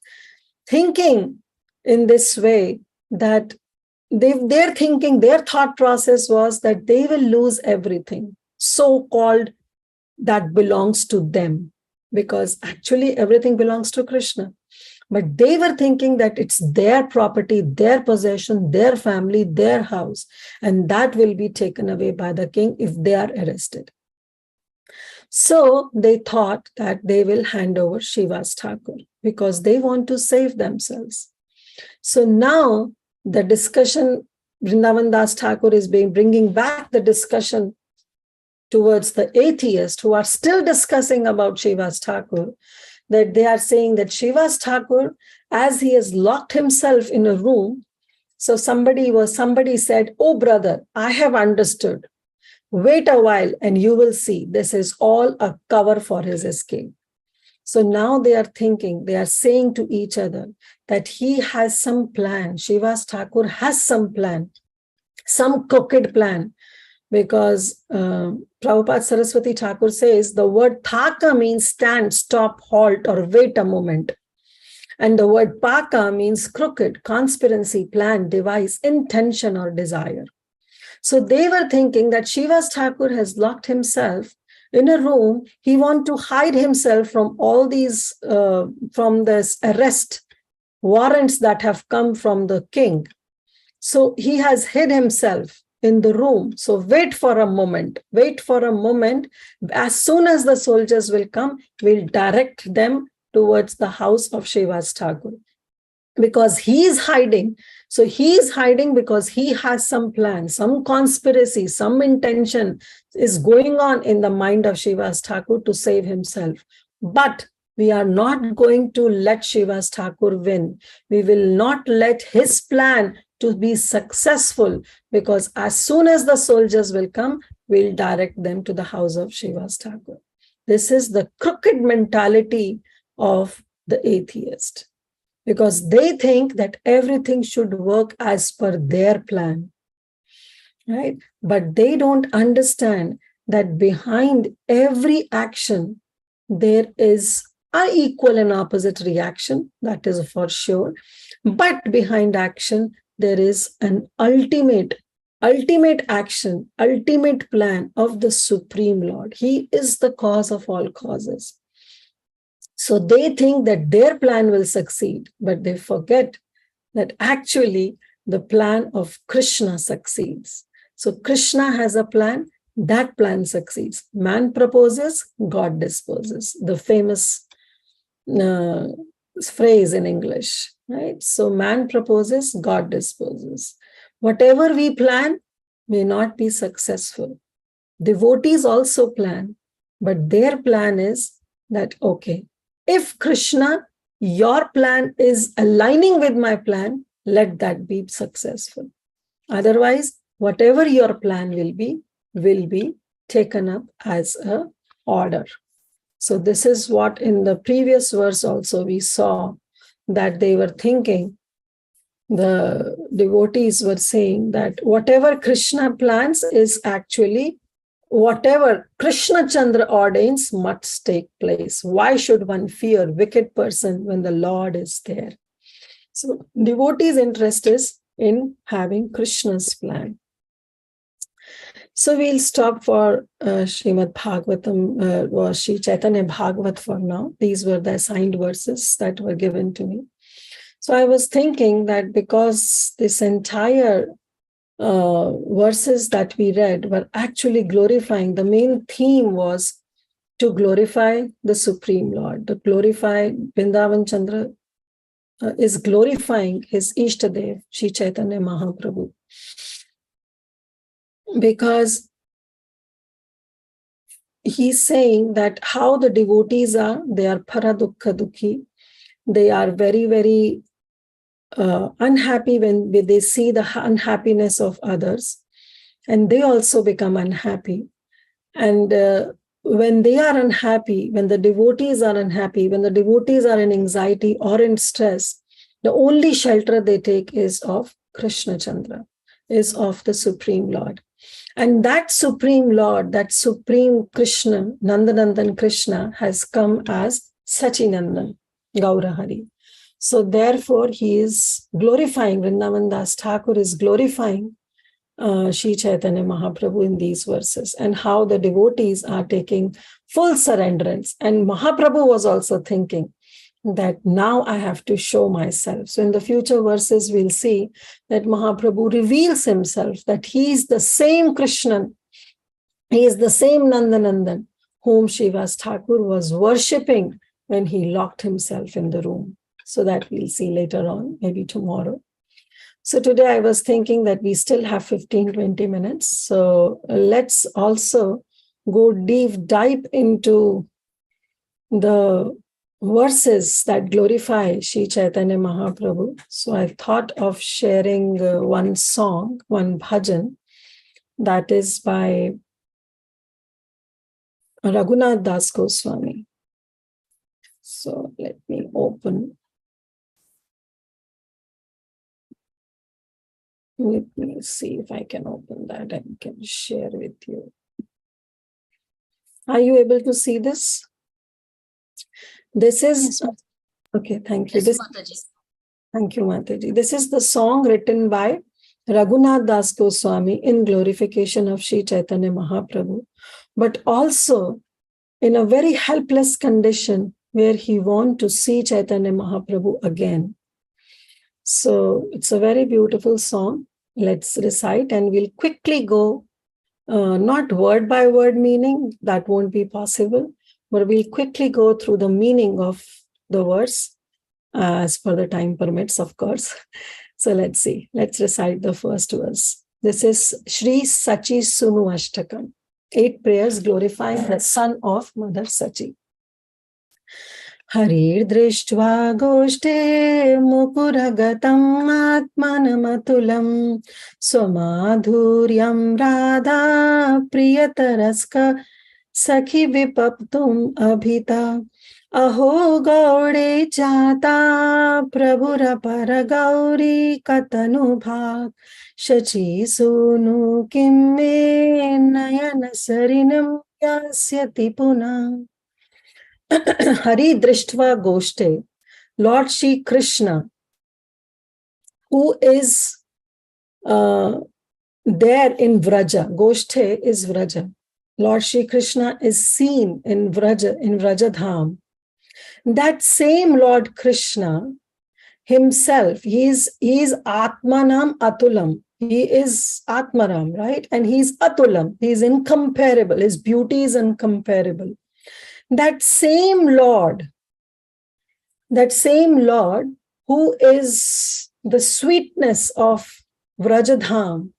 thinking in this way, that their thinking, their thought process was that they will lose everything, so-called that belongs to them, because actually everything belongs to Krishna. But they were thinking that it's their property, their possession, their family, their house, and that will be taken away by the king if they are arrested. So they thought that they will hand over Shiva's Thakur because they want to save themselves. So now the discussion, Vrindavan Das Thakur is bringing back the discussion towards the atheists who are still discussing about Shiva's Thakur, that they are saying that Shiva's Thakur, as he has locked himself in a room, so somebody said, "Oh brother, I have understood. Wait a while and you will see this is all a cover for his escape." So now they are thinking, they are saying to each other that he has some plan. Shiva's Thakur has some plan, some crooked plan, because Prabhupada Saraswati Thakur says the word thaka means stand, stop, halt, or wait a moment. And the word paka means crooked, conspiracy, plan, device, intention, or desire. So they were thinking that Shiva's Thakur has locked himself in a room. He wants to hide himself from all these, from this arrest warrants that have come from the king. So he has hid himself in the room. So wait for a moment. As soon as the soldiers will come, we'll direct them towards the house of Shiva's Thakur. Because he is hiding. So he is hiding because he has some plan, some conspiracy, some intention is going on in the mind of Shiva's Thakur to save himself. But we are not going to let Shiva's Thakur win. We will not let his plan to be successful, because as soon as the soldiers will come, we'll direct them to the house of Shiva's Thakur. This is the crooked mentality of the atheist, because they think that everything should work as per their plan. right? But they don't understand that behind every action, there is an equal and opposite reaction, that is for sure. But behind action, there is an ultimate action, ultimate plan of the Supreme Lord. He is the cause of all causes. So they think that their plan will succeed, but they forget that actually the plan of Krishna succeeds. So Krishna has a plan, that plan succeeds. Man proposes, God disposes. The famous phrase in English, right? So man proposes, God disposes. Whatever we plan may not be successful. Devotees also plan, but their plan is that, okay, if Krishna, your plan is aligning with my plan, let that be successful. Otherwise, whatever your plan will be taken up as a order. So this is what in the previous verse also we saw, that they were thinking, the devotees were saying that whatever Krishna plans is actually whatever Krishna Chandra ordains must take place. Why should one fear wicked person when the Lord is there? So devotees' interest is in having Krishna's plan. So we'll stop for Srimad Bhagavatam or Sri Caitanya Bhagavat for now. These were the assigned verses that were given to me. So I was thinking that because this entire verses that we read were actually glorifying, the main theme was to glorify the Supreme Lord, to glorify Vrindavan Chandra is glorifying his Ishtadev, Sri Chaitanya Mahaprabhu. Because he's saying that how the devotees are, they are paradukha dukhi, they are very, very unhappy when they see the unhappiness of others, and they also become unhappy. And when they are unhappy, when the devotees are unhappy, when the devotees are in anxiety or in stress, the only shelter they take is of Krishna Chandra, is of the Supreme Lord. And that Supreme Lord, that Supreme Krishna, Nandanandan Krishna, has come as Sachinandan, Gaurahari. So therefore, he is glorifying, Vrindavan Das Thakur is glorifying Sri Chaitanya Mahaprabhu in these verses, and how the devotees are taking full surrenderance. And Mahaprabhu was also thinking that now I have to show myself. So in the future verses, we'll see that Mahaprabhu reveals himself, that he is the same Krishna, he is the same Nandanandan, whom Srivas Thakur was worshipping when he locked himself in the room. So that we'll see later on, maybe tomorrow. So today I was thinking that we still have 15-20 minutes. So let's also go dive into the verses that glorify Sri Chaitanya Mahaprabhu. So I thought of sharing one song, one bhajan, that is by Raghunath Das Goswami. So let me open. Let me see if I can open that and can share with you. Are you able to see this? This is, okay, thank you. Thank you, Mataji. This is the song written by Raghunath Das Goswami in glorification of Sri Chaitanya Mahaprabhu, but also in a very helpless condition where he wants to see Chaitanya Mahaprabhu again. So it's a very beautiful song. Let's recite, and we'll quickly go, not word by word meaning, that won't be possible, but we'll quickly go through the meaning of the verse as per the time permits, of course. So let's see. Let's recite the first verse. This is Shri Sachi Sunu Ashtakam. 8 prayers glorifying the son of Mother Sachi. Harir drishtva goshte mukuragatam atmanamatulam swamadhuryam radha priyataraska Sakhi vipaptum abhita. Aho gaude jata prabhura paragauri katanu bhag. Shachi sunu kimme nayana sarinam yasyati puna. Hari Drishtva Goshte, Lord Shri Krishna, who is there in Vraja. Goshte is Vraja. Lord Shri Krishna is seen in Vrajadham. That same Lord Krishna himself, he is Atmanam Atulam. He is Atmaram, right? And he's Atulam. He is incomparable. His beauty is incomparable. That same Lord who is the sweetness of Vrajadham,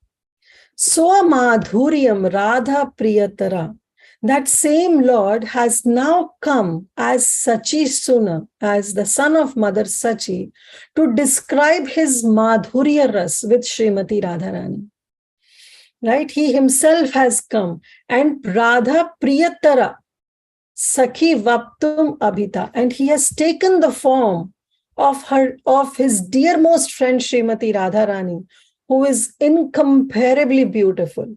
Swamadhuryam Radha Priyatara, that same Lord has now come as Sachi Suna, as the son of Mother Sachi, to describe his Madhurya Ras with Srimati Radharani. Right? He himself has come, and Radha Priyatara, Sakhi Vaptum Abhita, and he has taken the form of his dearmost friend Srimati Radharani, who is incomparably beautiful.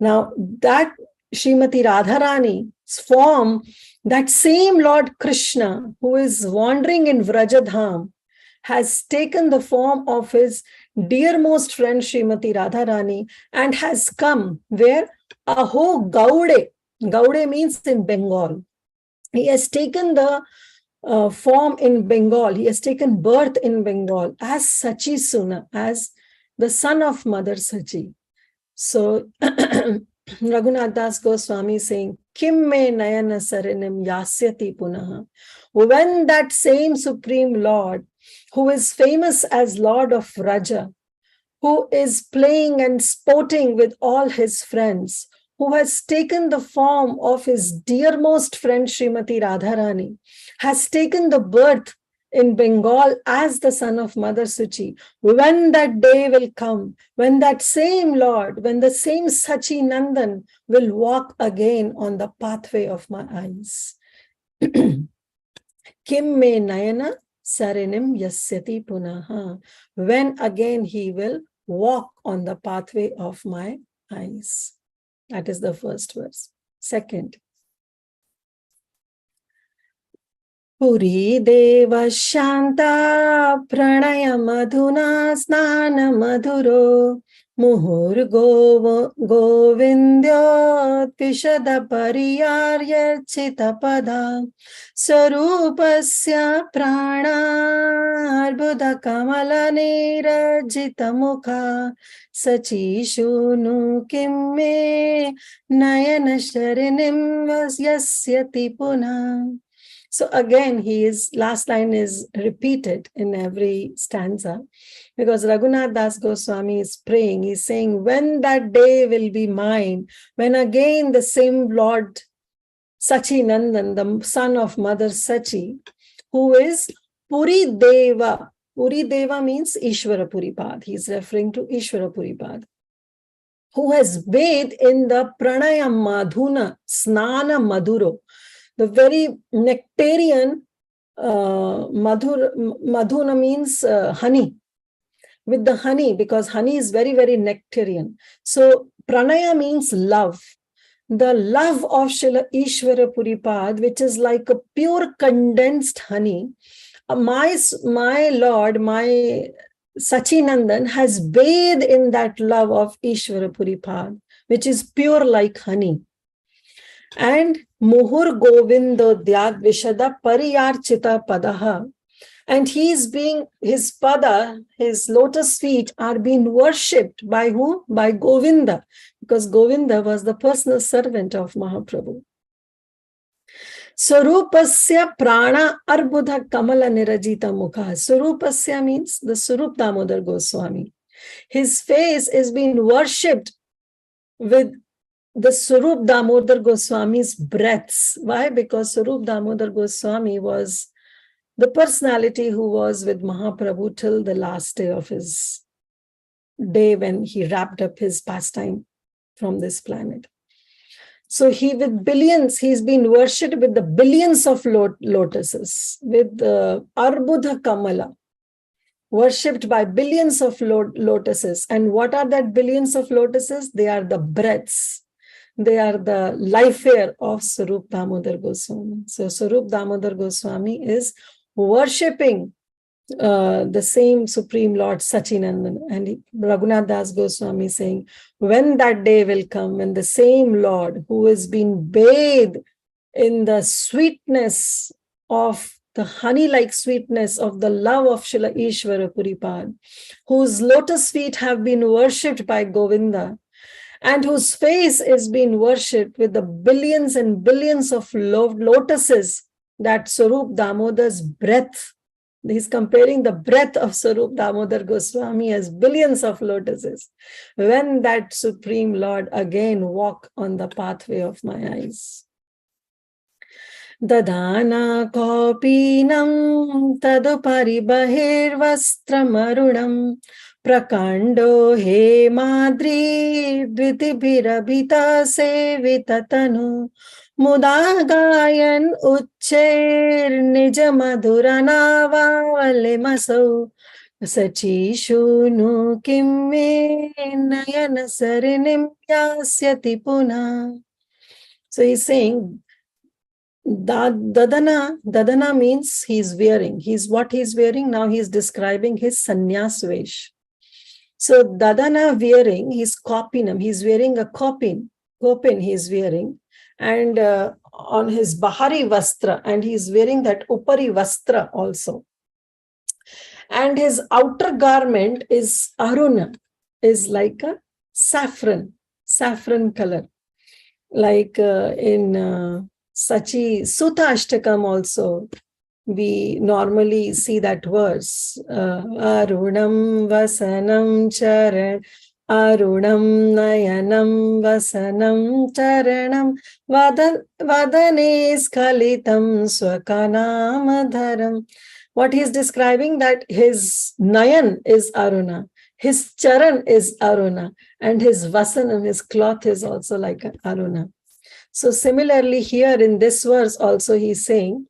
Now, that Srimati Radharani's form, that same Lord Krishna, who is wandering in Vrajadham, has taken the form of his dearmost friend Srimati Radharani and has come where? Aho Gaude. Gaude means in Bengal. He has taken the form in Bengal. He has taken birth in Bengal as Sachi Suna, as the son of Mother Sachi. So Raghunath Das Goswami is saying, Kim me nayana sarinim yasyati punaha. When that same Supreme Lord, who is famous as Lord of Raja, who is playing and sporting with all his friends, who has taken the form of his dearmost friend Srimati Radharani, has taken the birth in Bengal as the son of Mother Suchi, when that day will come, when that same Lord, when the same Sachi Nandan will walk again on the pathway of my eyes. Kim me nayana sarinim yasyati punaha. When again he will walk on the pathway of my eyes. That is the first verse. Second. Puri deva shanta pranaya madhuna snana madhuro muhur govindya tishada pariyarya chitapada sarupasya prana arbudha kamala nirajita mukha sachi shunu kimme nayana sharinim yasyati puna. So again, last line is repeated in every stanza, because Raghunath Das Goswami is praying. He's saying, when that day will be mine, when again the same Lord Sachi Nandan, the son of Mother Sachi, who is Puri Deva. Puri Deva means Ishvara Puripad. He's referring to Ishvara Puripad, who has bathed in the Pranaya Madhuna, Snana Madhuro, the very nectarian, madhuna means honey, with the honey, because honey is very, very nectarian. So pranaya means love. The love of Srila Ishvara Puripad, which is like a pure condensed honey. My Lord, my Sachinandan has bathed in that love of Ishvara Puripad, which is pure like honey. And Muhur Govindo Dyad Vishada Pariyarchita Padaha. And his pada, his lotus feet are being worshipped by whom? By Govinda, because Govinda was the personal servant of Mahaprabhu. Surupasya prana arbudha kamala nirajita mukha. Surupasya means the Surup Damodar Goswami. His face is being worshipped with the Surup Damodar Goswami's breaths. Why? Because Surup Damodar Goswami was the personality who was with Mahaprabhu till the last day of his day when he wrapped up his pastime from this planet. So with billions, he's been worshipped with the billions of lotuses, with the Arbudha Kamala, worshipped by billions of lotuses. And what are that billions of lotuses? They are the breaths. They are the life air of Swarup Damodar Goswami. So Swarup Damodar Goswami is worshipping the same Supreme Lord Sachinandan. And Raghunath Das Goswami saying, when that day will come, when the same Lord who has been bathed in the sweetness of the honey-like sweetness of the love of Srila Ishvara Puripad, whose lotus feet have been worshipped by Govinda, and whose face is being worshipped with the billions and billions of lotuses, that Swarup Damodar's breath. He's comparing the breath of Swarup Damodar Goswami as billions of lotuses. When that Supreme Lord again walk on the pathway of my eyes. Dadana kopinam tadupari bahirvastramarunam prakando he madri dvitibhirabhita sevitatanu Mudagayan ucher nija madhuranavale masau sachi shunu kimme nayana sarinim yasyati puna. So he's saying, Dadana means he's wearing. What he's wearing now, he's describing his sannyas vesh. So Dadana wearing his kopinam, he's wearing a kopin he's wearing, and on his Bahari Vastra, and he's wearing that Upari Vastra also. And his outer garment is Aruna, is like a saffron color. Like in Sachi Sutta Ashtakam also, we normally see that verse, Arunam Vasanam Charan, Arunam Nayanam Vasanam Charanam Vadane Skalitam Swakanamadharam. What he is describing, that his Nayan is Aruna, his Charan is Aruna, and his Vasanam, his cloth, is also like Aruna. So similarly here in this verse also he's saying,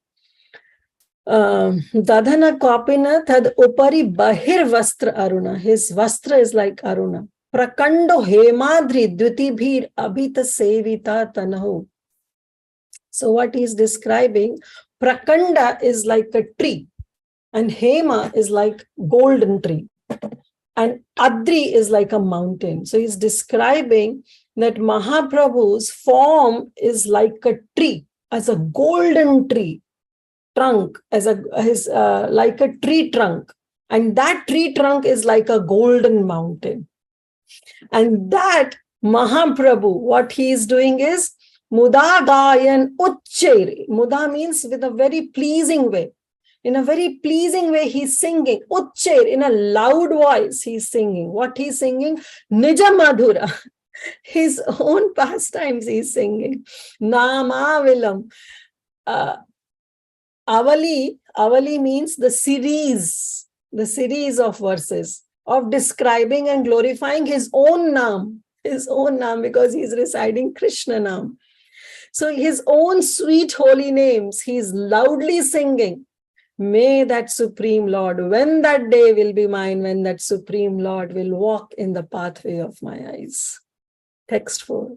Dadhana kopina tad upari bahir vastra Aruna. His vastra is like Aruna. Prakando hemadri dvitibhir abhita sevita tanahu. So what he's describing, Prakanda is like a tree, and Hema is like golden tree, and Adri is like a mountain. So he's describing that Mahaprabhu's form is like a tree, as a golden tree trunk, like a tree trunk, and that tree trunk is like a golden mountain. And that Mahaprabhu, what he is doing is Muda Gayan Uchchair. Muda means with a very pleasing way. In a very pleasing way, he's singing. Uchchair, in a loud voice, he's singing. What he's singing? Nija Madhura. His own pastimes he's singing. Namavilam. Avali means the series of verses of describing and glorifying his own Naam, because he's reciting Krishna Naam. So his own sweet holy names, he's loudly singing. May that Supreme Lord, when that day will be mine, when that Supreme Lord will walk in the pathway of my eyes. Text 4.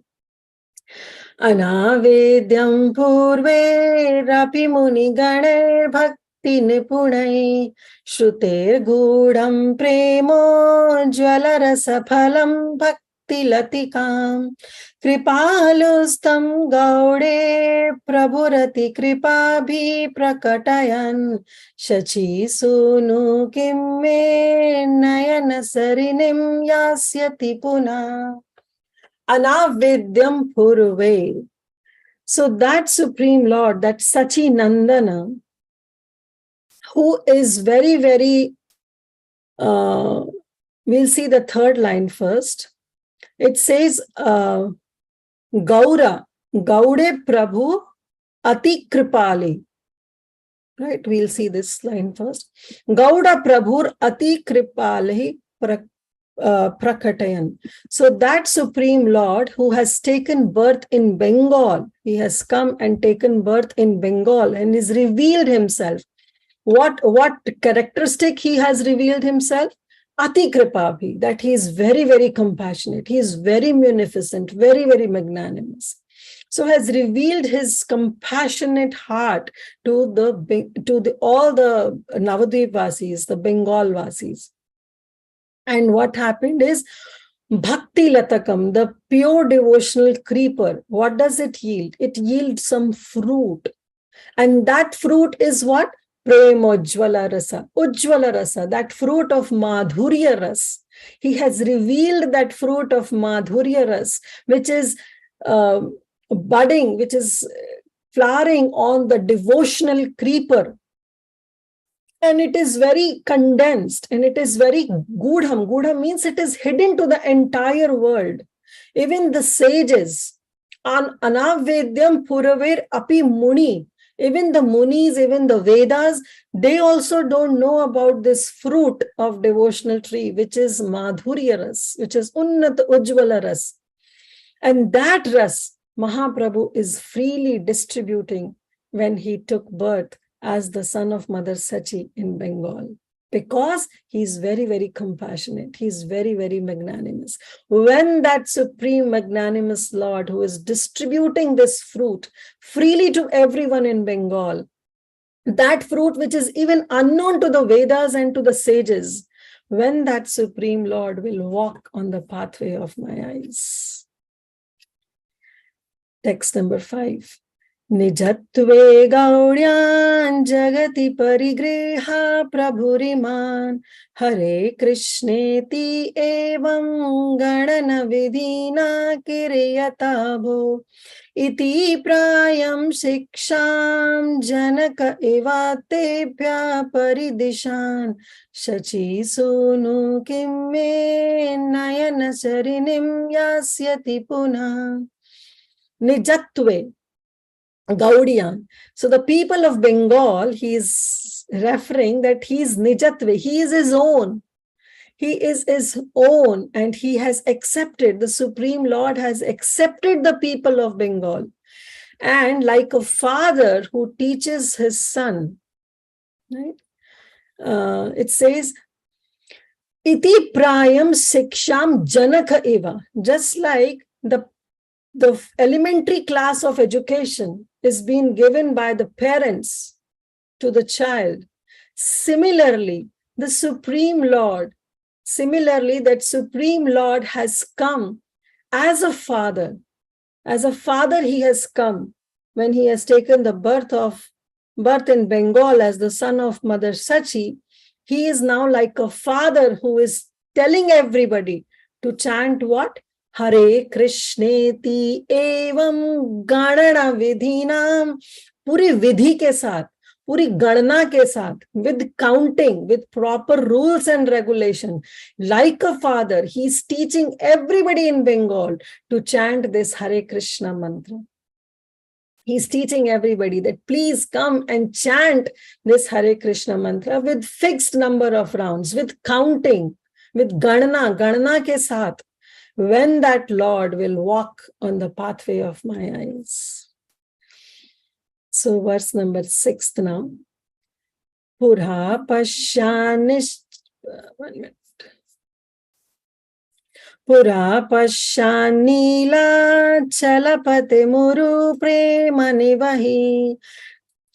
Anavedyam purve rapi muni ganer bhakti nipunai shruter gudam premo jwalarasa phalam bhakti latikam kripalustam gaude prabhurati kripabhi prakatayan shachi sunu kimme nayana sarinim yasyati puna. Anavedyam purve. So that Supreme Lord, that Sachinandana, who is very, very, we'll see the third line first. It says, Gaura, Gaude Prabhu Ati Kripali. Right, we'll see this line first. Gauda Prabhur Ati Kripali Prakatayan. So that Supreme Lord who has taken birth in Bengal, he has come and taken birth in Bengal and is revealed himself. What characteristic he has revealed himself? Ati Kripabhi, that he is very, very compassionate. He is very munificent, very, very magnanimous. So has revealed his compassionate heart to all the Navadvip Vasis, the Bengal Vasis. And what happened is Bhakti Latakam, the pure devotional creeper. What does it yield? It yields some fruit. And that fruit is what? Prema Ujjvala Rasa. Ujjvala Rasa, that fruit of Madhurya Ras. He has revealed that fruit of Madhurya Ras, which is budding, which is flowering on the devotional creeper. And it is very condensed and it is very gudham. Gudham means it is hidden to the entire world. Even the sages, Anavedyam Puravir Api Muni, even the Munis, even the Vedas, they also don't know about this fruit of devotional tree, which is Madhurya Ras, which is Unnat Ujjvala Ras. And that Ras, Mahaprabhu is freely distributing when he took birth as the son of Mother Sachi in Bengal, because he's very, very compassionate. He's very, very magnanimous. When that supreme magnanimous Lord who is distributing this fruit freely to everyone in Bengal, that fruit which is even unknown to the Vedas and to the sages, when that supreme Lord will walk on the pathway of my eyes. Text number 5. Nijatve gauryan jagati parigriha prabhuriman Hare Krishneti evam ganana vidhina kiriyatabo iti prayam siksham janaka evatebhya paridishan shachi sunu kimme nayana sarinim yasyati punha. Nijatve Gaudiyan. So the people of Bengal, he is referring that he is Nijatve, he is his own. He is his own and he has accepted, the Supreme Lord has accepted the people of Bengal. And like a father who teaches his son, right? It says, Iti prayam siksham janaka eva. Just like the elementary class of education is being given by the parents to the child. Similarly, the Supreme Lord, that Supreme Lord has come as a father. As a father, he has come when he has taken the birth in Bengal as the son of Mother Sachi. He is now like a father who is telling everybody to chant what? Hare Krishneti evam ganana vidhinam, puri vidhi ke saath, puri ganana ke saath, with counting, with proper rules and regulation. Like a father, he is teaching everybody in Bengal to chant this Hare Krishna mantra. He's teaching everybody that please come and chant this Hare Krishna mantra with fixed number of rounds, with counting, with ganana ke saath. When that Lord will walk on the pathway of my eyes. So verse number 6 now. Pura Pashanish. 1 minute. Pura Pashanila Chalapate Muru Premani Vahi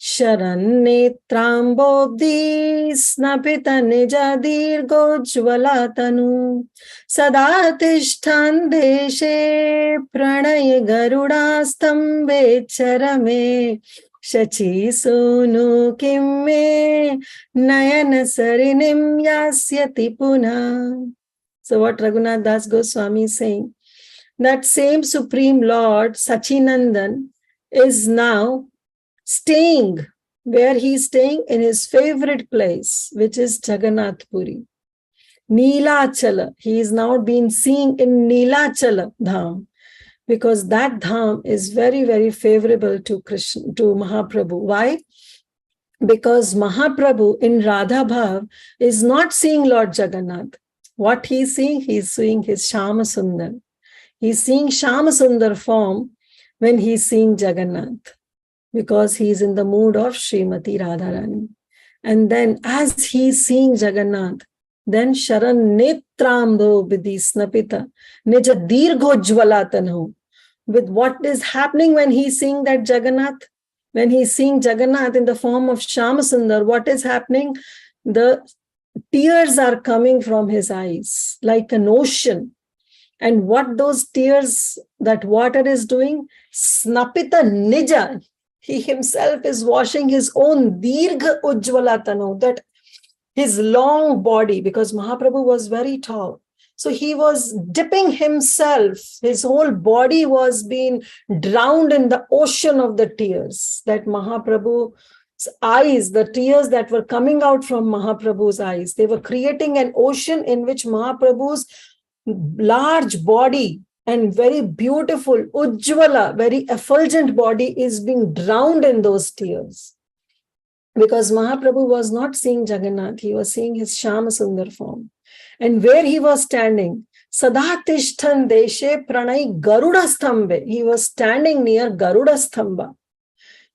Sharannethrambodhi snapita nijadir gojvalatanu sadatishtan deshe pranay garudastambe charame shachi sunu kimme nayana sarinim yasyati punha. So what Raghunath Das Goswami is saying, that same Supreme Lord Sachinandan is now staying, where he is staying in his favorite place, which is Jagannath Puri. Neelachala, he is now being seen in Neelachala Dham, because that Dham is very, very favorable to Krishna, to Mahaprabhu. Why? Because Mahaprabhu in Radha Bhav is not seeing Lord Jagannath. What he's seeing? He's seeing his Shama Sundar. He's seeing Shama Sundar form when he's seeing Jagannath, because he's in the mood of Srimati Radharani. And then as he's seeing Jagannath, then Sharan Netrambo Vidhi Snapita Nija Dirghojvalatanu. With what is happening when he's seeing that Jagannath? When he's seeing Jagannath in the form of Shyamasundar, what is happening? The tears are coming from his eyes like an ocean. And what those tears, that water is doing? Snapita Nija. He himself is washing his own Dirgha Ujjvalatanu, that his long body, because Mahaprabhu was very tall. So he was dipping himself. His whole body was being drowned in the ocean of the tears. That Mahaprabhu's eyes, the tears that were coming out from Mahaprabhu's eyes, they were creating an ocean in which Mahaprabhu's large body and very beautiful, Ujjvala, very effulgent body is being drowned in those tears. Because Mahaprabhu was not seeing Jagannath, he was seeing his Shama Sundar form. And where he was standing, Sadatishtan Deshe Pranay Garuda Sthambe, he was standing near Garuda Sthamba.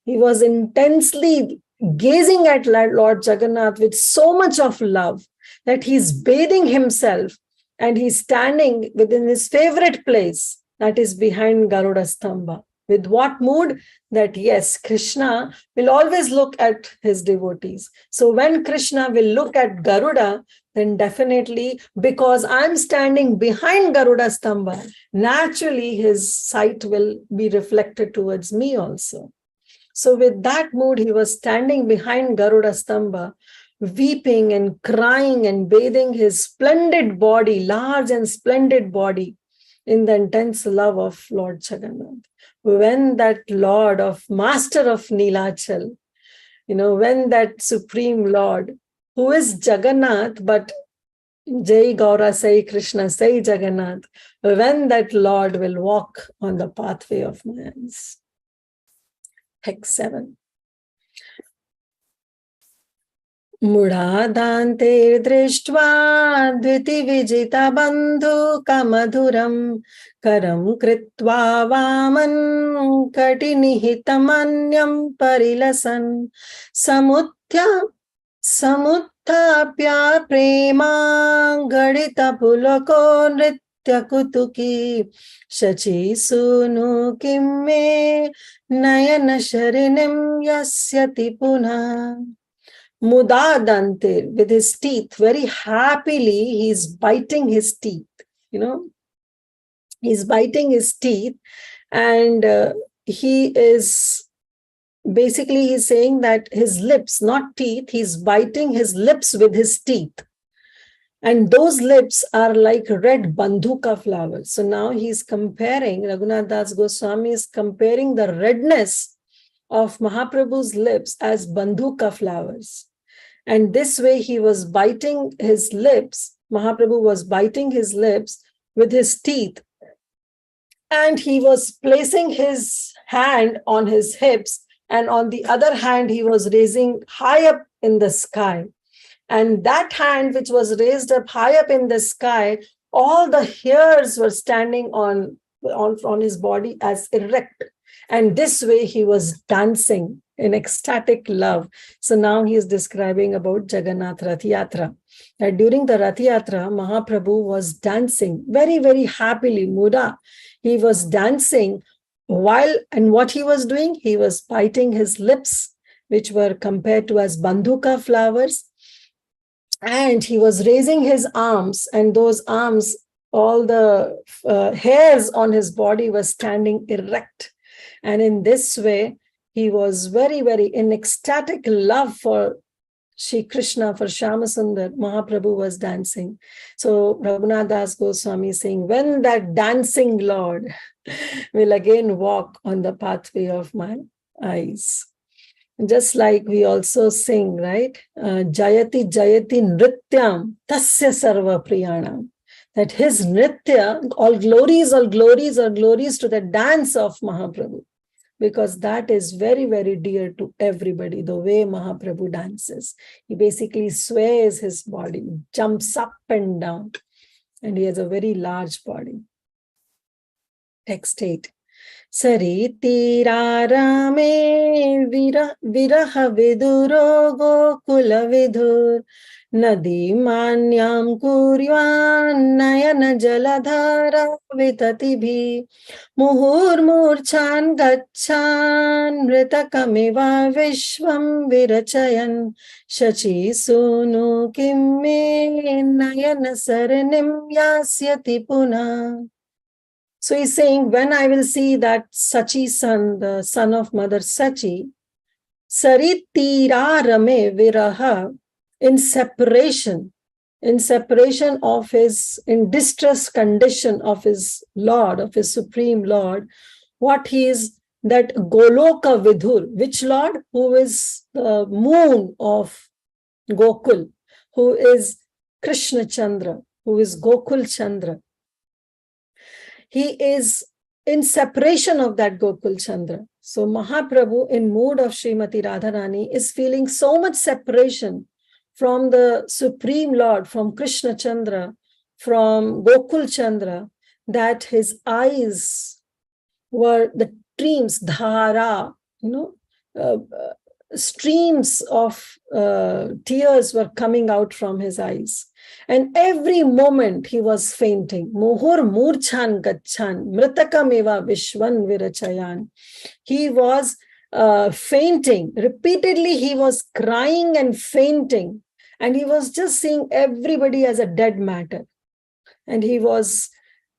He was intensely gazing at Lord Jagannath with so much of love that he's bathing himself and he's standing within his favorite place, that is behind Garuda Stamba. With what mood? That yes, Krishna will always look at his devotees. So when Krishna will look at Garuda, then definitely, because I'm standing behind Garuda Stamba, naturally his sight will be reflected towards me also. So with that mood, he was standing behind Garuda Stamba, weeping and crying and bathing his splendid body, large and splendid body, in the intense love of Lord Jagannath. When that Lord of Master of Nilachal, when that Supreme Lord, who is Jagannath, but Jai Gaura Sai Krishna Sai Jagannath, when that Lord will walk on the pathway of man's. Text 7. Mudadante drishtva dviti vijita bandhu kamadhuram karam kritva vaman katinihitamanyam parilasan samuthapya prema gadita pulako nritya kutuki shachi sunu kimme nayana sharinim yasyati punha. Mudadantir, with his teeth, very happily, he's biting his teeth, he's biting his teeth, and he's saying that his lips, not teeth, he's biting his lips with his teeth. And those lips are like red bandhuka flowers. So now he's comparing, Raghunath Das Goswami is comparing the redness of Mahaprabhu's lips as bandhuka flowers. And this way he was biting his lips, Mahaprabhu was biting his lips with his teeth. And he was placing his hand on his hips, and on the other hand, he was raising high up in the sky. And that hand which was raised up high up in the sky, all the hairs were standing on his body as erect. And this way he was dancing in ecstatic love. So now he is describing about Jagannath Rath Yatra. That during the Rath Yatra, Mahaprabhu was dancing very, very happily, Muda. He was dancing and what he was doing? He was biting his lips, which were compared to as bandhuka flowers. And he was raising his arms, and those arms, all the hairs on his body were standing erect. And in this way, he was very, very in ecstatic love for Shri Krishna, for Shyamasundar. Mahaprabhu was dancing. So Raghunath Das Goswami is saying, when that dancing Lord will again walk on the pathway of my eyes. Just like we also sing, right? Jayati Jayati Nrityam Tasya Sarva Priyanam. That his Nritya, all glories to the dance of Mahaprabhu. Because that is very, very dear to everybody, the way Mahaprabhu dances. He basically sways his body, jumps up and down. and he has a very large body. Text 8. Saritirarame viraha viduro gokula vidur nadi manyam kuryan nayana jaladhara vitatibhi muhur murchan gachan mritakamiva vishvam virachayan shachi sunu kimme nayana saranim yasyati puna. So he's saying, when I will see that Sachi's son, the son of Mother Sachi, Saritira Rame Viraha, in separation of his, in distress condition of his Lord, of his Supreme Lord, what he is, that Goloka Vidhur, which Lord? Who is the moon of Gokul, who is Krishna Chandra, who is Gokul Chandra. He is in separation of that Gokul Chandra. So Mahaprabhu, in mood of Srimati Radharani, is feeling so much separation from the Supreme Lord, from Krishna Chandra, from Gokul Chandra, that his eyes were the streams, dhara, streams of tears were coming out from his eyes. And every moment he was fainting. Muhur murchan gachan, mritakam vishwan virachayan. He was fainting. Repeatedly he was crying and fainting. And he was just seeing everybody as a dead matter. And he was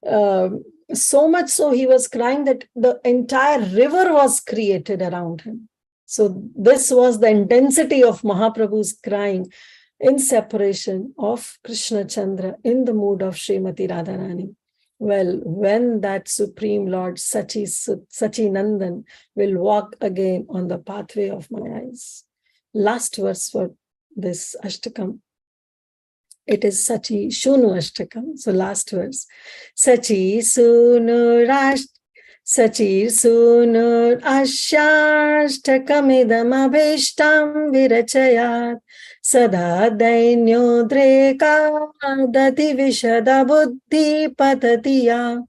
so much so he was crying that the entire river was created around him. So this was the intensity of Mahaprabhu's crying in separation of Krishna Chandra in the mood of Srimati Radharani. Well, when that Supreme Lord Sachi Nandan will walk again on the pathway of my eyes. Last verse for this Ashtakam. It is Sachi Shunu Ashtakam. So last verse. Sachi Sunu Sachir Sunur Ashashtakamidam Abhishtam Virachayat Sada Dainyodreka Dati Vishada Buddhi Patatiya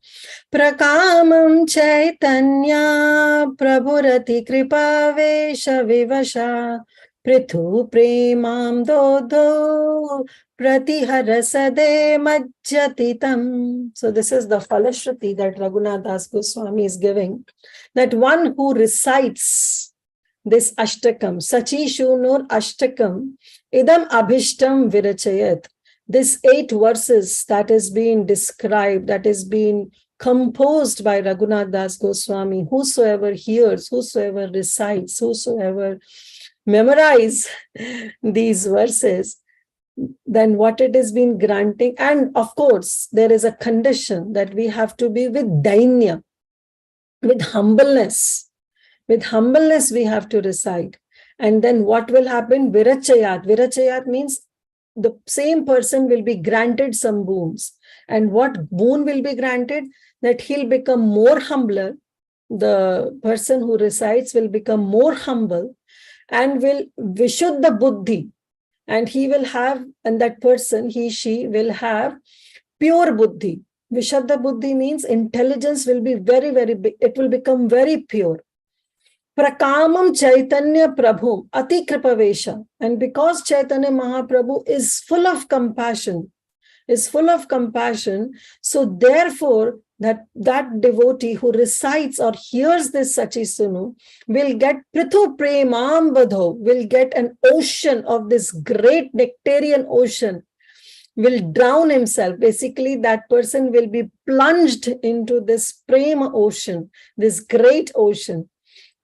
Prakamam Caitanya Prabhurati Kripa Vesha Vivasha Prithu Premam Dodho Pratiharasade Majjatitam. So this is the Falashruti that Raghunath Das Goswami is giving, that one who recites this Ashtakam, Sachi Shunur Ashtakam, Idam Abhishtam Virachayat, this 8 verses that is being described, that is being composed by Raghunath Das Goswami, whosoever hears, whosoever recites, whosoever memorize these verses, then what it has been granting. And of course, there is a condition that we have to be with dainya, with humbleness. With humbleness, we have to recite. And then what will happen? Virachayat. Virachayat means the same person will be granted some boons. And what boon will be granted? That he'll become more humbler. The person who recites will become more humble and will vishuddha buddhi. And he will have, and that person, he, she will have pure buddhi. Vishuddha buddhi means intelligence will be very, very big. It will become very pure. Prakamam Caitanya Prabhu Ati Kripavesha. And because Chaitanya Mahaprabhu is full of compassion, so therefore that devotee who recites or hears this Sachi Sunu will get Prithu Premam Vadho, will get an ocean of this great nectarian ocean, will drown himself. Basically, that person will be plunged into this Prema ocean, this great ocean.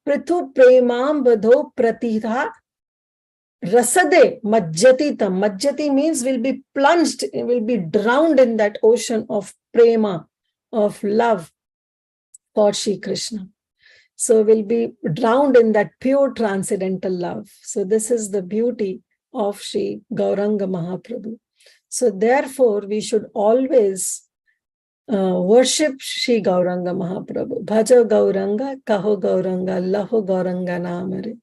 Prithu Premam Vadho Pratitha Rasade Majjatitam. Majjati means will be plunged, will be drowned in that ocean of prema, of love for Shri Krishna. So will be drowned in that pure transcendental love. So this is the beauty of Shri Gauranga Mahaprabhu. So therefore, we should always worship Shri Gauranga Mahaprabhu. Bhaja Gauranga, Kaho Gauranga, Laho Gauranga Namare.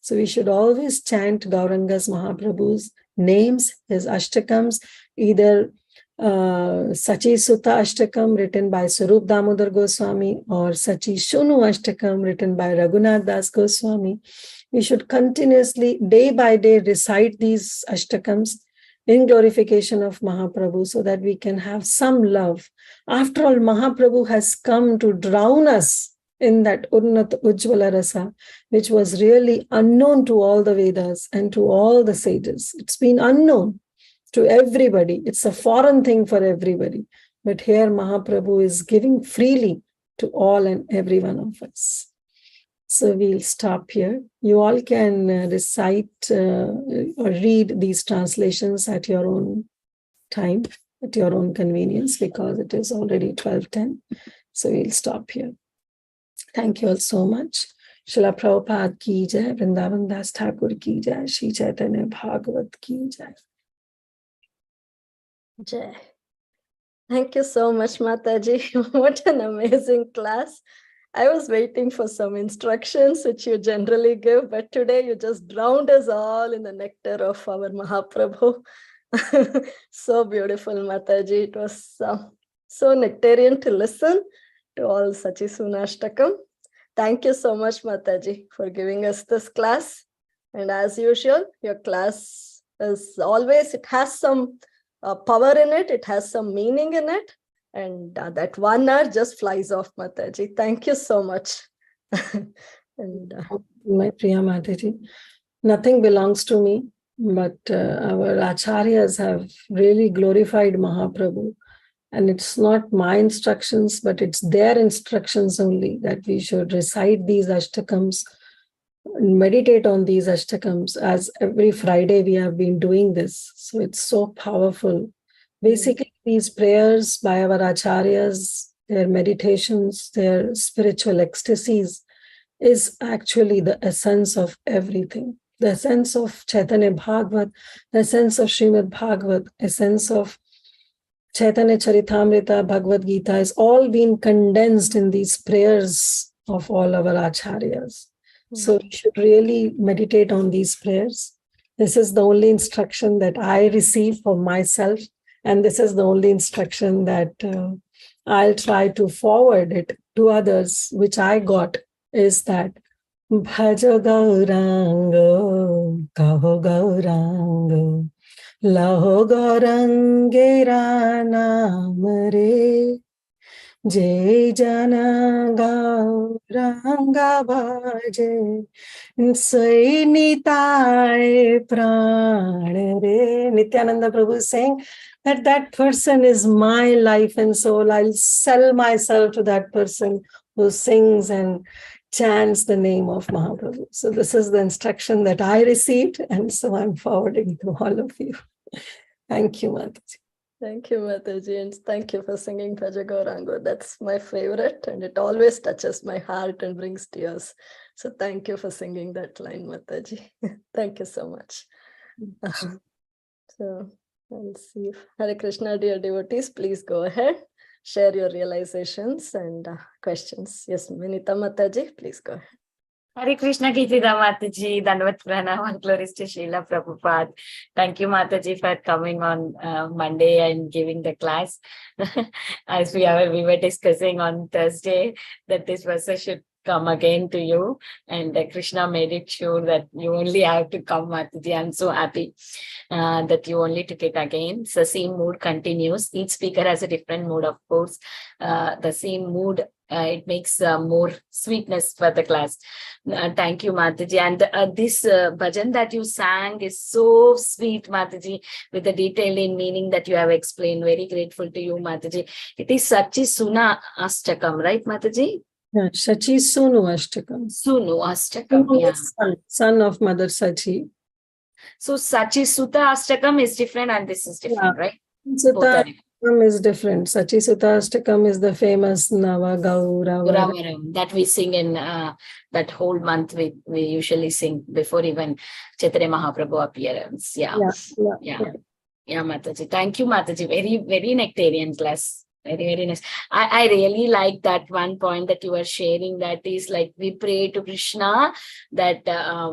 So we should always chant Gauranga's Mahaprabhu's names, his Ashtakams, either Sachi Sutta Ashtakam written by Swarup Damodar Goswami, or Sachi Shunu Ashtakam written by Raghunath Das Goswami. We should continuously, day by day, recite these Ashtakams in glorification of Mahaprabhu so that we can have some love. After all, Mahaprabhu has come to drown us in that Unnat Ujjvala Rasa, which was really unknown to all the Vedas and to all the sages. It's been unknown to everybody. It's a foreign thing for everybody. But here Mahaprabhu is giving freely to all and every one of us. So we'll stop here. You all can recite or read these translations at your own time, at your own convenience, because it is already 12:10. So we'll stop here. Thank you all so much. Srila Prabhupada ki jai, Vrindavan Das Thakur ki jai, Shri Caitanya Bhagavat ki jai. Jai. Thank you so much, Mataji. What an amazing class. I was waiting for some instructions, which you generally give, but today you just drowned us all in the nectar of our Mahaprabhu. So beautiful, Mataji. It was so nectarian to listen to all Sachi Sunashtakam. Thank you so much, Mataji, for giving us this class. And as usual, your class is always, it has some power in it, it has some meaning in it. And that 1 hour just flies off, Mataji. Thank you so much. And my Priya Mataji, nothing belongs to me, but our acharyas have really glorified Mahaprabhu. And it's not my instructions, but it's their instructions only, that we should recite these ashtakams, meditate on these ashtakams, as every Friday we have been doing this. So it's so powerful. Basically, these prayers by our acharyas, their meditations, their spiritual ecstasies is actually the essence of everything. The essence of Chaitanya Bhagavat, the essence of Srimad Bhagavat, essence of Chaitanya Charitamrita, Bhagavad Gita is all been condensed in these prayers of all our acharyas. So we should really meditate on these prayers. This is the only instruction that I receive for myself. And this is the only instruction that I'll try to forward it to others, which I got, is that Bhaja Gaurango, Kaho Gaurango, Laho Gaurangera Namare, Jai Jana Gauranga Bhaje, Sai Nitai Pranare. Nityananda Prabhu is saying that person is my life and soul. I'll sell myself to that person who sings and chants the name of Mahaprabhu. So this is the instruction that I received, and so I'm forwarding to all of you. Thank you, Mataji. thank you, Mataji, and thank you for singing Bhaja Gaurango. That's my favorite, and it always touches my heart and brings tears. So thank you for singing that line, Mataji. Thank you so much. So I'll see if Hare Krishna, dear devotees, please go ahead, share your realizations and questions. Yes, Vinita Mataji, please go ahead. Hare Krishna, Kirtida Mataji, Dandavat Pranam, and glories to Srila Prabhupada. Thank you, Mataji, for coming on Monday and giving the class. As we were discussing on Thursday that this versa should come again to you, and Krishna made it sure that you only have to come, Mataji. I'm so happy that you only took it again. So same mood continues. Each speaker has a different mood, of course. The same mood, it makes more sweetness for the class. Thank you, Mataji. And this bhajan that you sang is so sweet, Mataji, with the detailed meaning that you have explained. Very grateful to you, Mataji. It is Sachi Suna Ashtakam, right, Mataji? Yeah, Sachi Sunu Ashtakam. Sunu Ashtakam, yeah. Son of Mother Sachi. So Sachi Sutta Ashtakam is different and this is different, right? Sutta Ashtakam is different. Sachi Sutta Ashtakam is the famous Nava Gauravaram that we sing in that whole month. We usually sing before even Chaitanya Mahaprabhu appearance. Yeah, Mataji. Thank you, Mataji. Very, very nectarian class. Very, very nice. I really like that one point that you were sharing, that is like we pray to Krishna that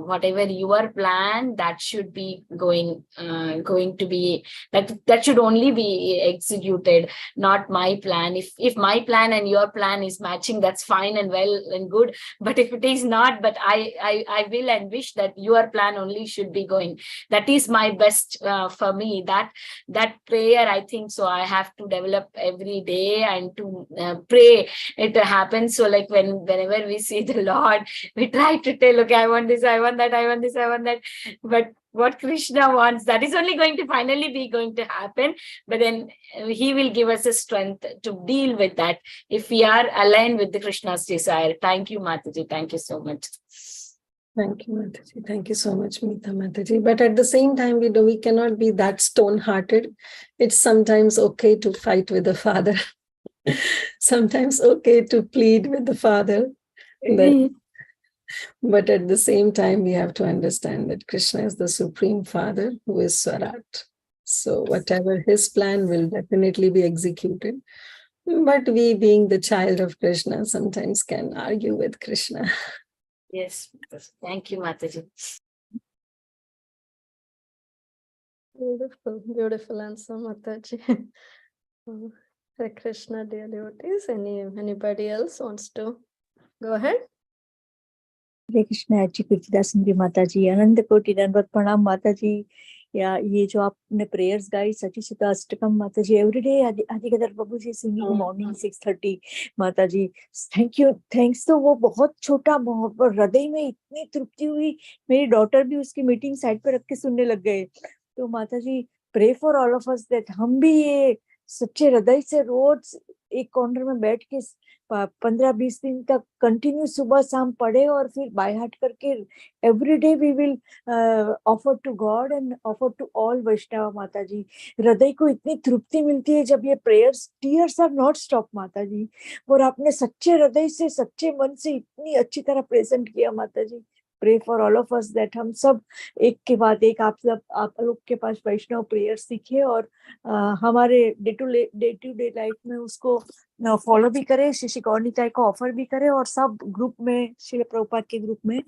whatever your plan, that should be going to be, that should only be executed, not my plan. If my plan and your plan is matching, that's fine and well and good. But if it is not, but I will and wish that your plan only should be going. That is my best for me. That prayer, I think so, I have to develop every day and to pray it happens. So like whenever we see the Lord, we try to tell, okay, I want this, I want that, I want this, I want that. But what Krishna wants, that is only going to finally be going to happen. But then he will give us a strength to deal with that if we are aligned with the Krishna's desire. Thank you, Mataji. Thank you so much. Thank you, Mataji. Thank you so much, Meeta Mataji. But at the same time, we cannot be that stone-hearted. It's sometimes okay to fight with the Father. Sometimes okay to plead with the Father. But at the same time, we have to understand that Krishna is the Supreme Father who is Swarat. So whatever his plan will definitely be executed. But we, being the child of Krishna, sometimes can argue with Krishna. Yes. Thank you, Mataji. Beautiful, beautiful answer, Mataji. Hare Krishna, dear devotees. Anybody else wants to go ahead? हरे कृष्णा जी, कीर्तिदा सुंदरी माता जी, अनंत कोटि दंडवत प्रणाम माता जी। या ये जो आपने prayers गाई सची सुता अष्टकम माता जी, एवरीडे आदिकदर प्रभु जी सिंगिंग मॉर्निंग 6:30 माता जी, थैंक यू, थैंक्स। तो वो बहुत छोटा, हृदय में इतनी तृप्ति हुई, मेरी डॉटर भी उसकी मीटिंग साइड पे रख के सुनने लग गए। तो माता जी, pray for all of us that हम भी ये सच्चे हृदय से रोज एक कॉर्नर में बैठ के 15-20 दिन तक कंटिन्यू सुबह शाम पढ़े और फिर बाय हार्ट करके every day we will offer to God and offer to all वैष्णव माता जी। हृदय को इतनी तृप्ति मिलती है जब ये prayers, tears are not stop Mata ji. और आपने सच्चे हृदय से, सच्चे मन से इतनी अच्छी तरह प्रेजेंट किया माता जी। Pray for all of us that हम सब एक के बाद एक आप लोग के पास वैष्णव प्रेयर सीखे और हमारे डे टू डे लाइफ में उसको फॉलो भी करे, श्री गौरनिताई को ऑफर भी करे और सब ग्रुप में, श्री प्रभुपाद के ग्रुप में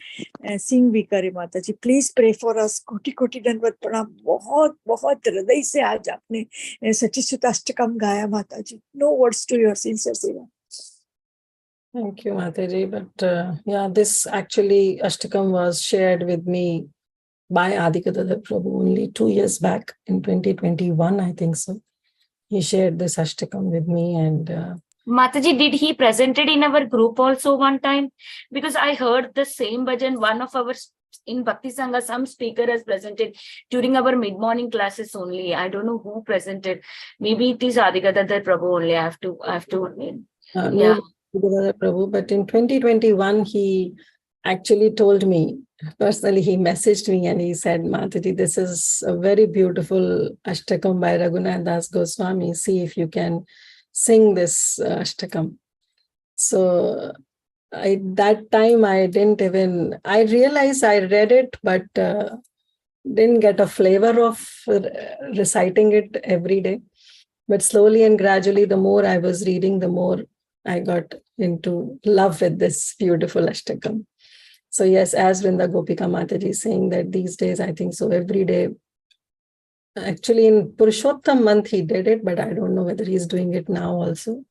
सिंग भी करे माता जी। Please pray for us. कोटि कोटि दंडवत प्रणाम। बहुत बहुत हृदय से आज आपने सची सुत अष्टकम गाया माता जी। No words to your sincere seva. Thank you, Mataji. But yeah, this actually Ashtakam was shared with me by Adikadada Prabhu only 2 years back in 2021, I think so. He shared this Ashtakam with me and Mataji, did he present it in our group also one time? Because I heard the same bhajan, one of our in Bhakti Sangha, some speaker has presented during our mid-morning classes only. I don't know who presented. Maybe it is Adikadada Prabhu only. I have to yeah. No, Prabhu, but in 2021, he actually told me, personally, he messaged me and he said, Mataji, this is a very beautiful Ashtakam by Raghunath Das Goswami. See if you can sing this Ashtakam. So that time I realized I read it, but didn't get a flavor of reciting it every day. But slowly and gradually, the more I was reading, the more I got into love with this beautiful Ashtakam. So yes, as Vrinda Gopika Mataji is saying that these days, I think so every day, actually in Purushottam month he did it, but I don't know whether he's doing it now also.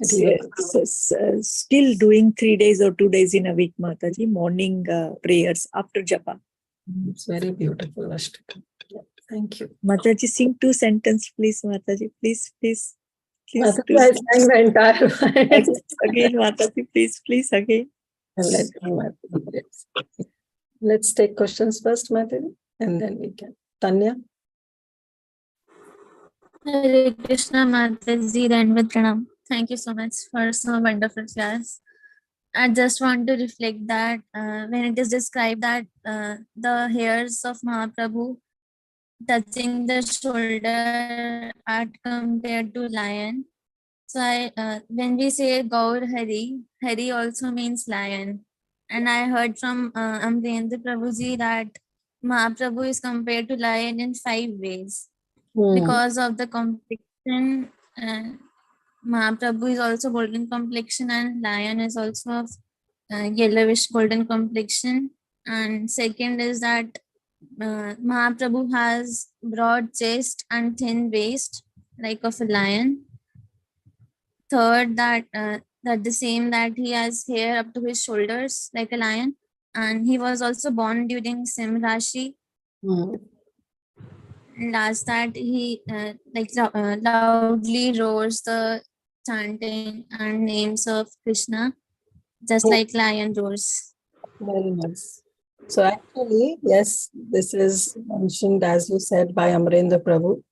Still doing 3 days or 2 days in a week, Mataji, morning prayers after japa. It's very beautiful Ashtakam. Yeah, thank you. Mataji, sing 2 sentences, please, Mataji. Please. Mataji, I sang the entire again, Mataji, please, again. And let's take questions first, Mataji, and then we can. Tanya? Hare Krishna, Mataji, Dandvat Pranam. Thank you so much for so wonderful class. I just want to reflect that when it is described that the hairs of Mahaprabhu touching the shoulder are compared to lion. So when we say Gaur Hari, Hari also means lion. And I heard from Amrendra Prabhuji that Mahaprabhu is compared to lion in 5 ways. Because of the complexion, Mahaprabhu is also golden complexion and lion is also of yellowish golden complexion. And second is that Mahaprabhu has broad chest and thin waist like of a lion. Third, that the same that he has hair up to his shoulders like a lion, and he was also born during Sim Rashi. Hmm. Last, that he loudly roars the chanting and names of Krishna, just Oh, like lion roars. very nice. So actually, yes, this is mentioned, as you said, by Amarendra Prabhu,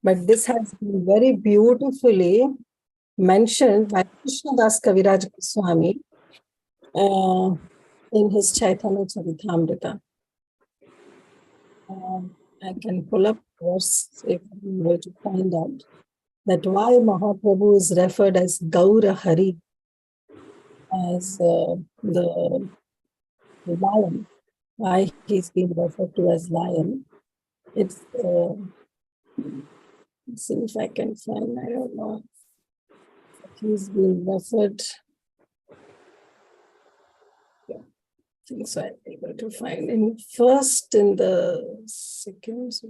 but this has been very beautifully mentioned by Krishnadas Kaviraj Goswami in his Chaitanya Charitamrita. I can pull up verse if you were to find out that why Mahaprabhu is referred as Gaura Hari, as the lion, why he's been referred to as lion. It's, let's see if I can find, I don't know. He's been referred, yeah, I think so I'm able to find in first in the second. So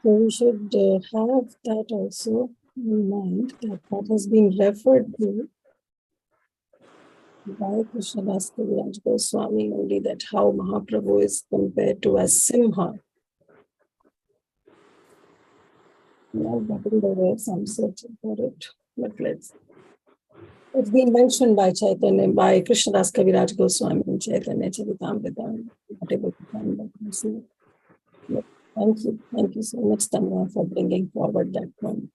we should have that also in mind, that that has been referred to by Krishnadas Kaviraj Goswami only, that how Mahaprabhu is compared to as Simha. Now, double the words, I'm searching for it, but it's been mentioned by Chaitanya, by Krishnadas Kaviraj Goswami in Chaitanya Charitamrita. I'm not able to find that myself. But thank you so much, Tanya, for bringing forward that point.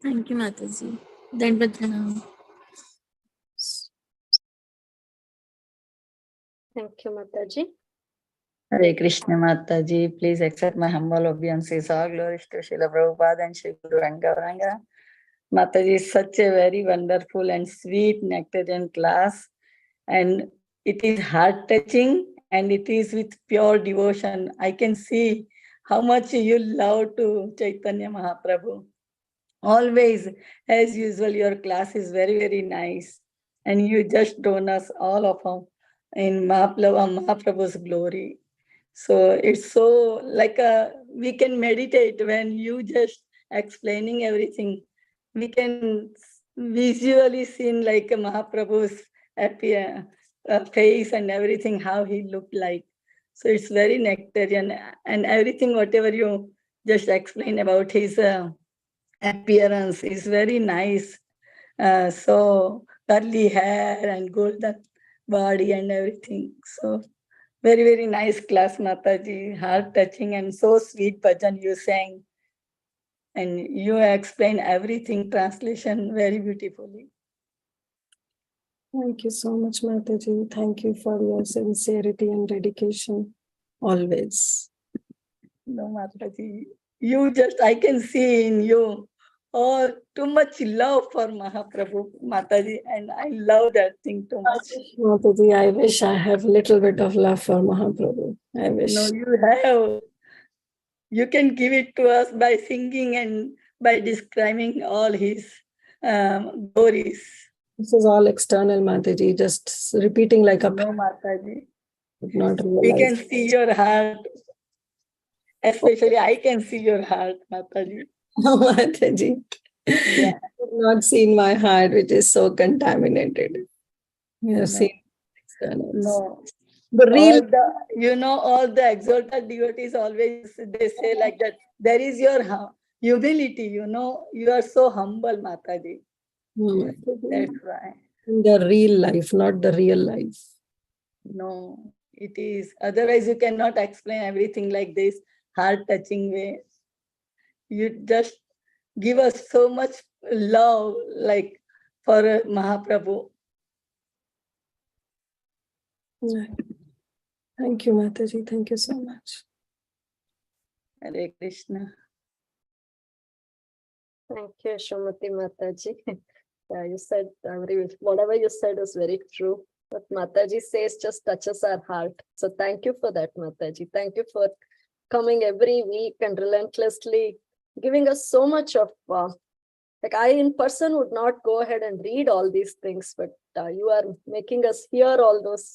Thank you, Mataji. Dandavat Pranam. Thank you, Mataji. Hare Krishna Mataji, please accept my humble obeisances. All glories to Srila Prabhupada and Sri Guru Rangaranga. Mataji is such a very wonderful and sweet nectarian class, and it is heart touching and it is with pure devotion. I can see how much you love to Chaitanya Mahaprabhu. Always, as usual, your class is very, very nice, and you just drown us all of them in Mahaprabhu's glory. So it's so like we can meditate when you just explaining everything. We can visually see like Mahaprabhu's appear, face and everything, how he looked like. So it's very nectarian, and everything, whatever you just explain about his appearance is very nice. So curly hair and golden body and everything. So very, very nice class, Mataji. Heart touching and so sweet bhajan you sang. And you explain everything, translation very beautifully. Thank you so much, Mataji. Thank you for your sincerity and dedication always. No, Mataji. You just, I can see in you too much love for Mahaprabhu, Mataji. And I love that thing too much. Mataji, I wish I have little bit of love for Mahaprabhu. I wish. No, you have. You can give it to us by singing and by describing all his glories. This is all external, Mataji, just repeating like a No, Mataji. but not We can realizing. see your heart. Especially I can see your heart, Mataji. No, Mataji. Yeah. I've not seen my heart, which is so contaminated. You have seen externals. No. The real All the exalted devotees always, they say like that, there is your humility, you are so humble, Mataji. That's why. the real life, not the real life. No, it is. Otherwise, you cannot explain everything like this heart-touching way. You just give us so much love, like for Mahaprabhu. Thank you, Mataji. Thank you so much. Hare Krishna. Thank you, Shumati Mataji. You said whatever you said is very true. What Mataji says just touches our heart. So thank you for that, Mataji. Thank you for coming every week and relentlessly giving us so much of, like I in person would not go ahead and read all these things, but you are making us hear all those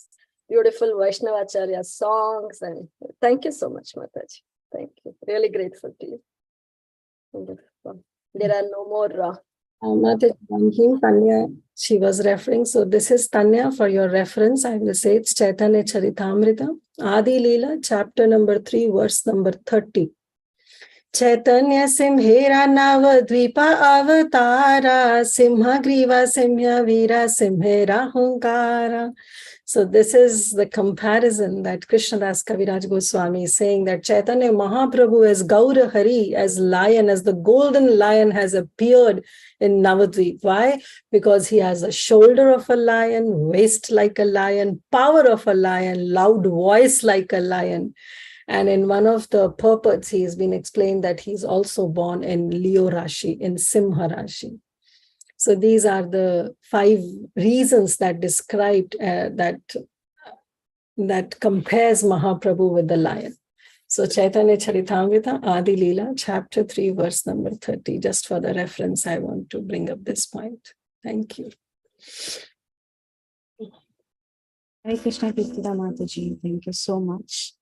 beautiful Vaishnavacharya songs. And thank you so much, Mataji. Thank you. Really grateful to you. And if, there are no more. Mataji, one thing, Tanya, she was referring. So this is Tanya for your reference. I will say it's Chaitanya Charitamrita, Adi Leela, chapter number 3, verse number 30. Chaitanya Simhera Navadvipa Avatara, Simha Griva Simha Vira Simhera Hunkara. So this is the comparison that Krishnadas Kaviraj Goswami is saying, that Chaitanya Mahaprabhu as Gaura Hari, as lion, as the golden lion has appeared in Navadvip. Why? Because he has a shoulder of a lion, waist like a lion, power of a lion, loud voice like a lion. And in one of the purports, he has been explained that he's also born in Leo Rashi, in Simha Rashi. So these are the 5 reasons that described that compares Mahaprabhu with the lion. So Chaitanya Charitamrita, Adi Leela, chapter 3, verse number 30. Just for the reference, I want to bring up this point. Thank you. Hare Krishna, Kirtida Mataji. Thank you so much.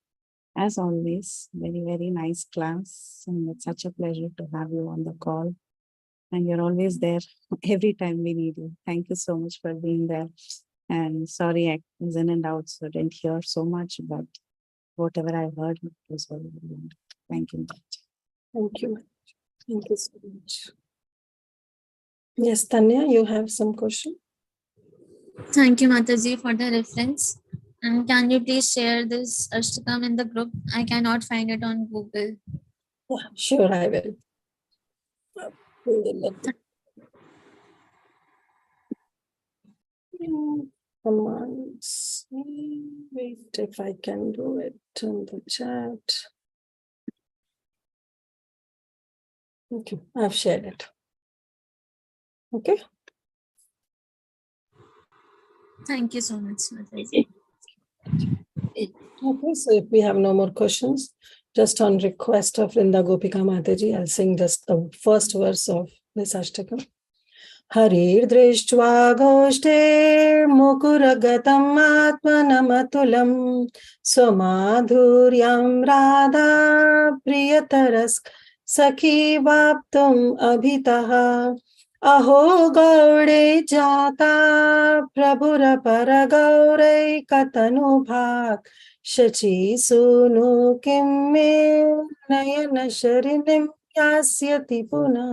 As always, very, very nice class. And it's such a pleasure to have you on the call. And you're always there every time we need you. Thank you so much for being there. And sorry, I was in and out, so didn't hear so much, but whatever I heard was very, very wonderful. Thank you. Thank you. Thank you so much. Yes, Tanya, you have some question? Thank you, Mataji, for the reference. And can you please share this Ashtakam in the group? I cannot find it on Google. Yeah, sure, I will. Come on, wait if I can do it in the chat. Okay, I've shared it. Okay. Thank you so much, Mataji. Okay, so if we have no more questions, just on request of Vrinda Gopika Mataji, I'll sing just the first verse of this Ashtakam. Harir drishtva goshte mukuragatam atmanamatulam swamadhuryam radha priyatarask sakhi vaptum abhitaha aho gaude jata prabhura paragaure katanu bhag shachi sunu kimme nayana sharinim yasyati puna.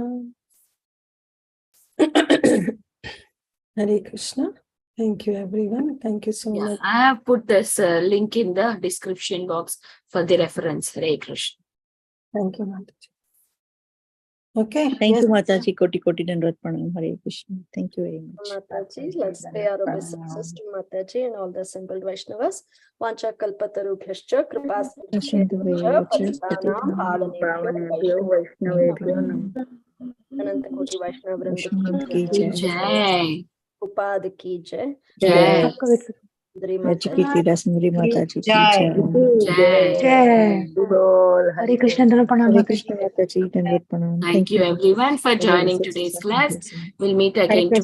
Hare Krishna. Thank you, everyone. Thank you so much. I have put this link in the description box for the reference. Hare Krishna. Thank you, Mataji. Okay. Thank you, Mataji. Koti Koti Dandavat Pranam. Hare Krishna. Thank you very much. Mataji, let's pay our obeisances to Mataji and all the assembled Vaishnavas. Vancha kalpatarubhyascha kripa sindhubhyascha patitanam pavanebhyo Vaishnavebhyo Ananta Koti Vaishnava Vrinda की ki जय Jai. Upad ki jai. Jai. Sundari Kirtida Sundari Mataji की Jai. जय Jai. Hare Krishna Mataji Dandavat Pranam. Thank you everyone for joining today's class. We'll meet again tomorrow.